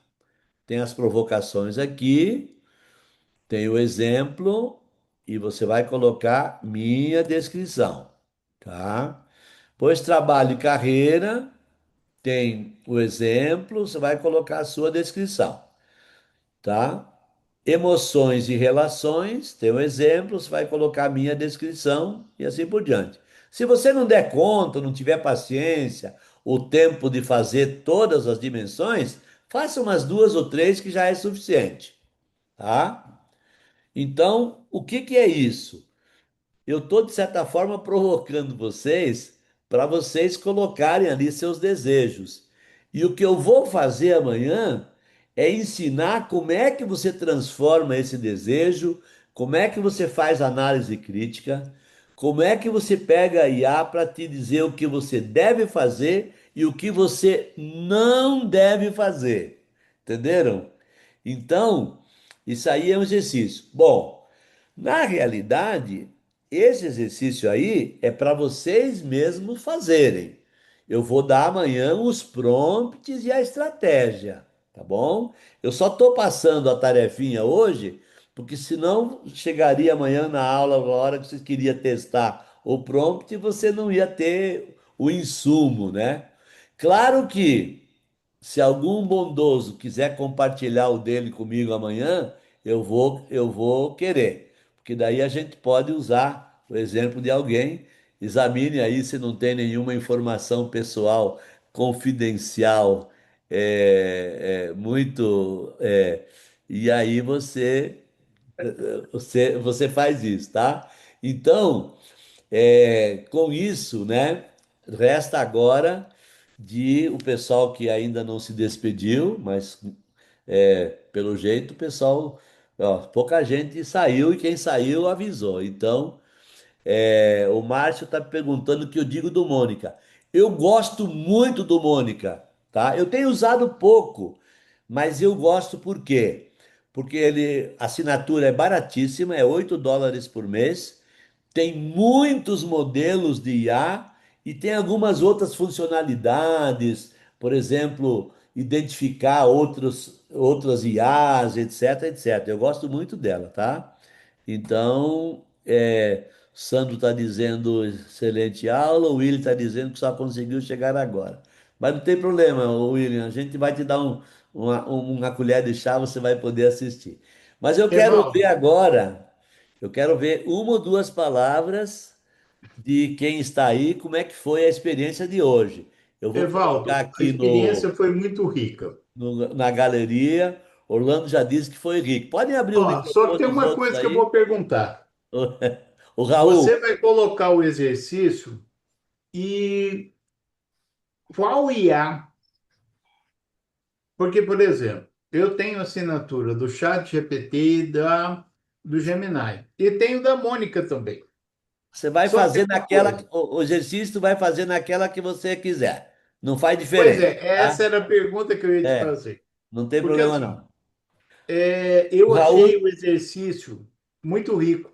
Tem as provocações aqui, tem o exemplo e você vai colocar minha descrição, tá? Pois trabalho e carreira, tem o exemplo, você vai colocar a sua descrição, tá? Emoções e relações, tem um exemplo, você vai colocar a minha descrição e assim por diante. Se você não der conta, não tiver paciência, o tempo de fazer todas as dimensões, faça umas duas ou três que já é suficiente, tá? Então, o que que é isso? Eu estou, de certa forma, provocando vocês para vocês colocarem ali seus desejos. E o que eu vou fazer amanhã é ensinar como é que você transforma esse desejo, como é que você faz análise crítica, como é que você pega a IA para te dizer o que você deve fazer e o que você não deve fazer. Entenderam? Então, isso aí é um exercício. Bom, na realidade, esse exercício aí é para vocês mesmos fazerem. Eu vou dar amanhã os prompts e a estratégia, tá bom? Eu só estou passando a tarefinha hoje, porque senão chegaria amanhã na aula, na hora que você queria testar o prompt, e você não ia ter o insumo, né? Claro que se algum bondoso quiser compartilhar o dele comigo amanhã, eu vou querer, porque daí a gente pode usar o exemplo de alguém. Examine aí se não tem nenhuma informação pessoal confidencial, muito, e aí você faz isso, tá? Então, com isso, né, resta agora de o pessoal que ainda não se despediu, mas pelo jeito o pessoal, ó, pouca gente saiu e quem saiu avisou. Então, o Márcio está perguntando o que eu digo do Mônica. Eu gosto muito do Mônica, tá? Eu tenho usado pouco, mas eu gosto por quê? Porque a assinatura é baratíssima, é US$ 8 por mês. Tem muitos modelos de IA e tem algumas outras funcionalidades, por exemplo, identificar outras IAs, etc, etc. Eu gosto muito dela, tá? Então, Sandro está dizendo excelente aula, o William está dizendo que só conseguiu chegar agora. Mas não tem problema, William, a gente vai te dar uma colher de chá, você vai poder assistir. Mas eu quero ver Evaldo, agora. Eu quero ver uma ou duas palavras de quem está aí, como é que foi a experiência de hoje. Eu vou colocar Evaldo, a aqui experiência foi muito rica. na galeria. Orlando já disse que foi rico. Podem abrir o Ó, só que microfone tem dos uma outros coisa que eu aí. vou perguntar. O Você Raul, vai colocar o exercício e qual IA? Porque, por exemplo, eu tenho assinatura do ChatGPT e do Gemini. E tenho da Mônica também. você vai Só que tem fazer uma naquela, coisa. o exercício tu vai fazer naquela que você quiser. Não faz Pois diferença, é, essa tá? era a pergunta que eu ia te É, fazer. não tem Porque, problema assim, não. O eu achei Raul, o exercício muito rico.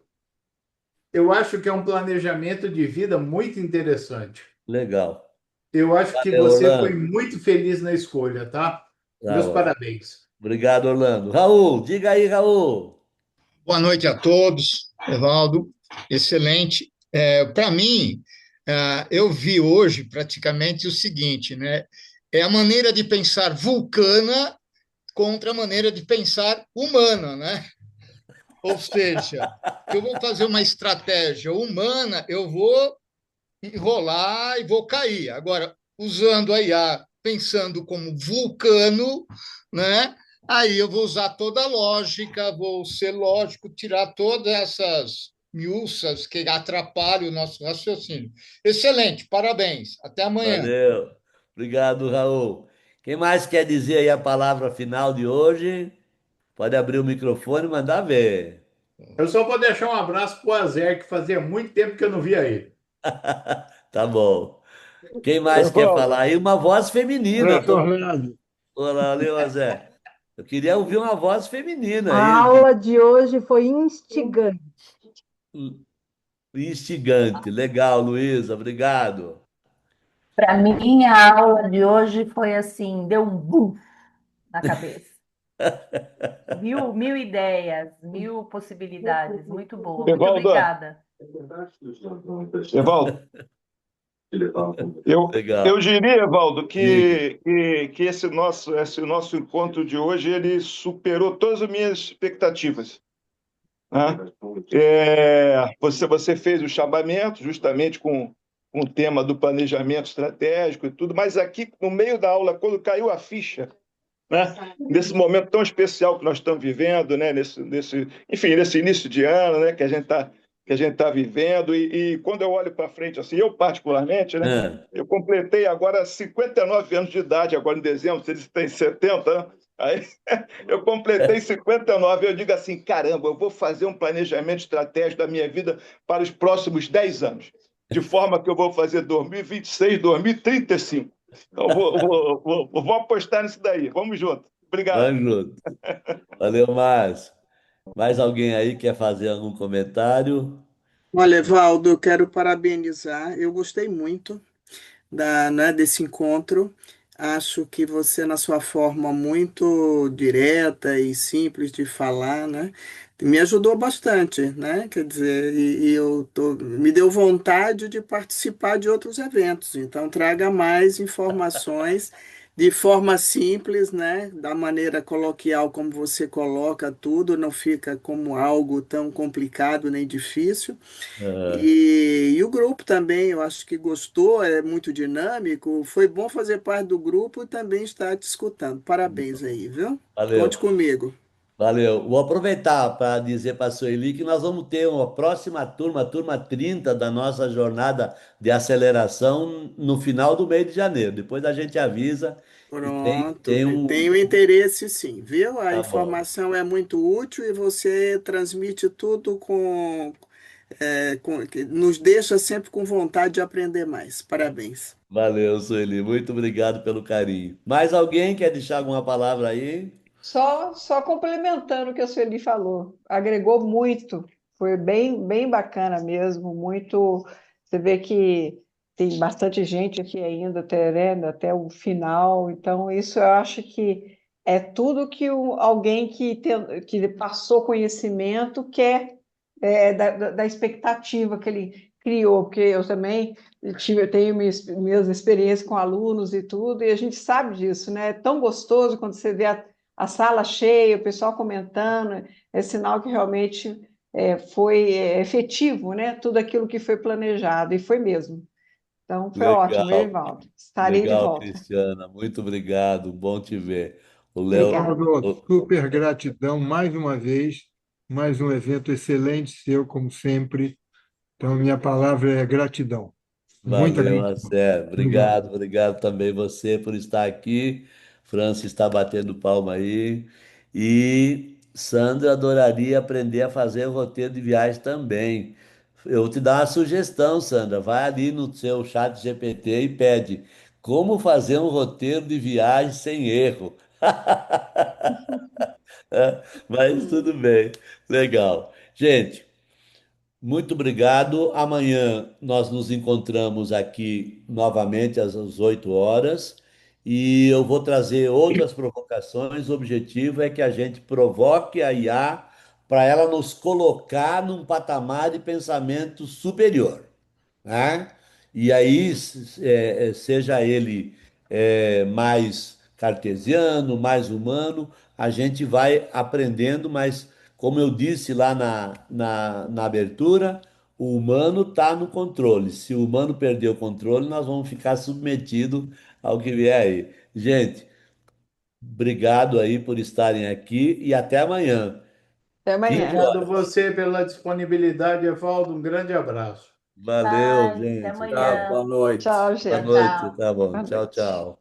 Eu acho que é um planejamento de vida muito interessante. legal. Eu acho que Valeu, você foi Orlando. muito feliz na escolha, tá? Tá Meus bom. parabéns. Obrigado, Orlando. Raul, diga aí, Raul. Boa noite a todos, Evaldo. Excelente. Para mim, eu vi hoje praticamente o seguinte, né? É a maneira de pensar vulcana contra a maneira de pensar humana, né? Ou seja, eu vou fazer uma estratégia humana, eu vou enrolar e vou cair. Agora, usando a IA, pensando como vulcano, né? Aí eu vou usar toda a lógica, vou ser lógico, tirar todas essas miúças que atrapalham o nosso raciocínio. Excelente, parabéns. Até amanhã. Valeu. Obrigado, Raul. Quem mais quer dizer aí a palavra final de hoje? Pode abrir o microfone e mandar ver. Eu só vou deixar um abraço para o Azer, que fazia muito tempo que eu não via ele. Tá bom. Quem mais quer Evaldo, falar aí? Uma voz feminina. Orlando. Olá, valeu, Zé. Eu queria ouvir uma voz feminina A aí, aula de hoje foi instigante. instigante. Legal, Luísa, obrigado. Para mim, a aula de hoje foi assim, deu um boom na cabeça. Mil ideias, mil possibilidades. Muito boa. Muito Evaldo, obrigada. Evaldo, eu Legal. diria, Evaldo, Diga. que esse nosso encontro de hoje ele superou todas as minhas expectativas, né? Você fez o chamamento justamente com o tema do planejamento estratégico e tudo, mas aqui no meio da aula, quando caiu a ficha, né? Nesse momento tão especial que nós estamos vivendo, né? Enfim, nesse início de ano, né? Que a gente tá vivendo, e quando eu olho para frente, assim, eu particularmente, né? Ah, Eu completei agora 59 anos de idade, agora em dezembro, eles têm 70, né? Aí eu completei 59, eu digo assim, caramba, eu vou fazer um planejamento estratégico da minha vida para os próximos 10 anos, de forma que eu vou fazer 2026, 2035. Então, vou apostar nisso daí. Vamos junto. Obrigado. vamos junto. Valeu, Márcio. Mais alguém aí quer fazer algum comentário? Olha, Evaldo, eu quero parabenizar. Eu gostei muito desse encontro. Acho que você, na sua forma muito direta e simples de falar, né, me ajudou bastante, né? Quer dizer, me deu vontade de participar de outros eventos. Então, traga mais informações de forma simples, né? Da maneira coloquial como você coloca tudo, não fica como algo tão complicado nem difícil. Ah, E o grupo também, eu acho que gostou, é muito dinâmico. Foi bom fazer parte do grupo e também estar te escutando. Parabéns aí, viu? valeu. Conte comigo. Valeu. Vou aproveitar para dizer para a Sueli que nós vamos ter uma próxima turma, a turma 30 da nossa jornada de aceleração no final do mês de janeiro. Depois a gente avisa e tem Pronto, um. tenho interesse sim, viu? A Tá bom. informação é muito útil e você transmite tudo que nos deixa sempre com vontade de aprender mais. Parabéns. Valeu, Sueli. Muito obrigado pelo carinho. Mais alguém quer deixar alguma palavra aí? Só complementando o que a Sueli falou, agregou muito, foi bem bacana mesmo, muito. Você vê que tem bastante gente aqui ainda até o final, então isso eu acho que é tudo que alguém que passou conhecimento quer, da expectativa que ele criou, porque eu também eu tenho minhas experiências com alunos e tudo, e a gente sabe disso, né? É tão gostoso quando você vê a sala cheia, o pessoal comentando, é sinal que realmente foi efetivo, né? Tudo aquilo que foi planejado, e foi mesmo. Então, foi ótimo, Legal, Evaldo. Estarei de legal, volta. Cristiana. Muito obrigado. Bom te ver. O Léo. Obrigada. Salvador, super gratidão mais uma vez, mais um evento excelente seu, como sempre. Então, minha palavra é gratidão. Muita Valeu, gratidão. Marcelo. Obrigado. Obrigado, obrigado também você por estar aqui. França está batendo palma aí. E Sandra adoraria aprender a fazer roteiro de viagem também. Eu vou te dar uma sugestão, Sandra. Vai ali no seu chat GPT e pede como fazer um roteiro de viagem sem erro. Mas tudo bem. Legal. Gente. Muito obrigado. Amanhã nós nos encontramos aqui novamente às 8 horas e eu vou trazer outras provocações. O objetivo é que a gente provoque a IA para ela nos colocar num patamar de pensamento superior, né? E aí, seja ele mais cartesiano, mais humano, a gente vai aprendendo, mas como eu disse lá na abertura, o humano está no controle. Se o humano perder o controle, nós vamos ficar submetidos ao que vier aí. Gente, obrigado aí por estarem aqui e até amanhã. Até Fique, amanhã. Obrigado a olha, você pela disponibilidade, Evaldo. Um grande abraço. valeu, Paz, até gente. Tchau, amanhã. boa noite. Tchau, Boa Tchau, gente. noite, tchau. tá bom. Boa Tchau, noite. tchau.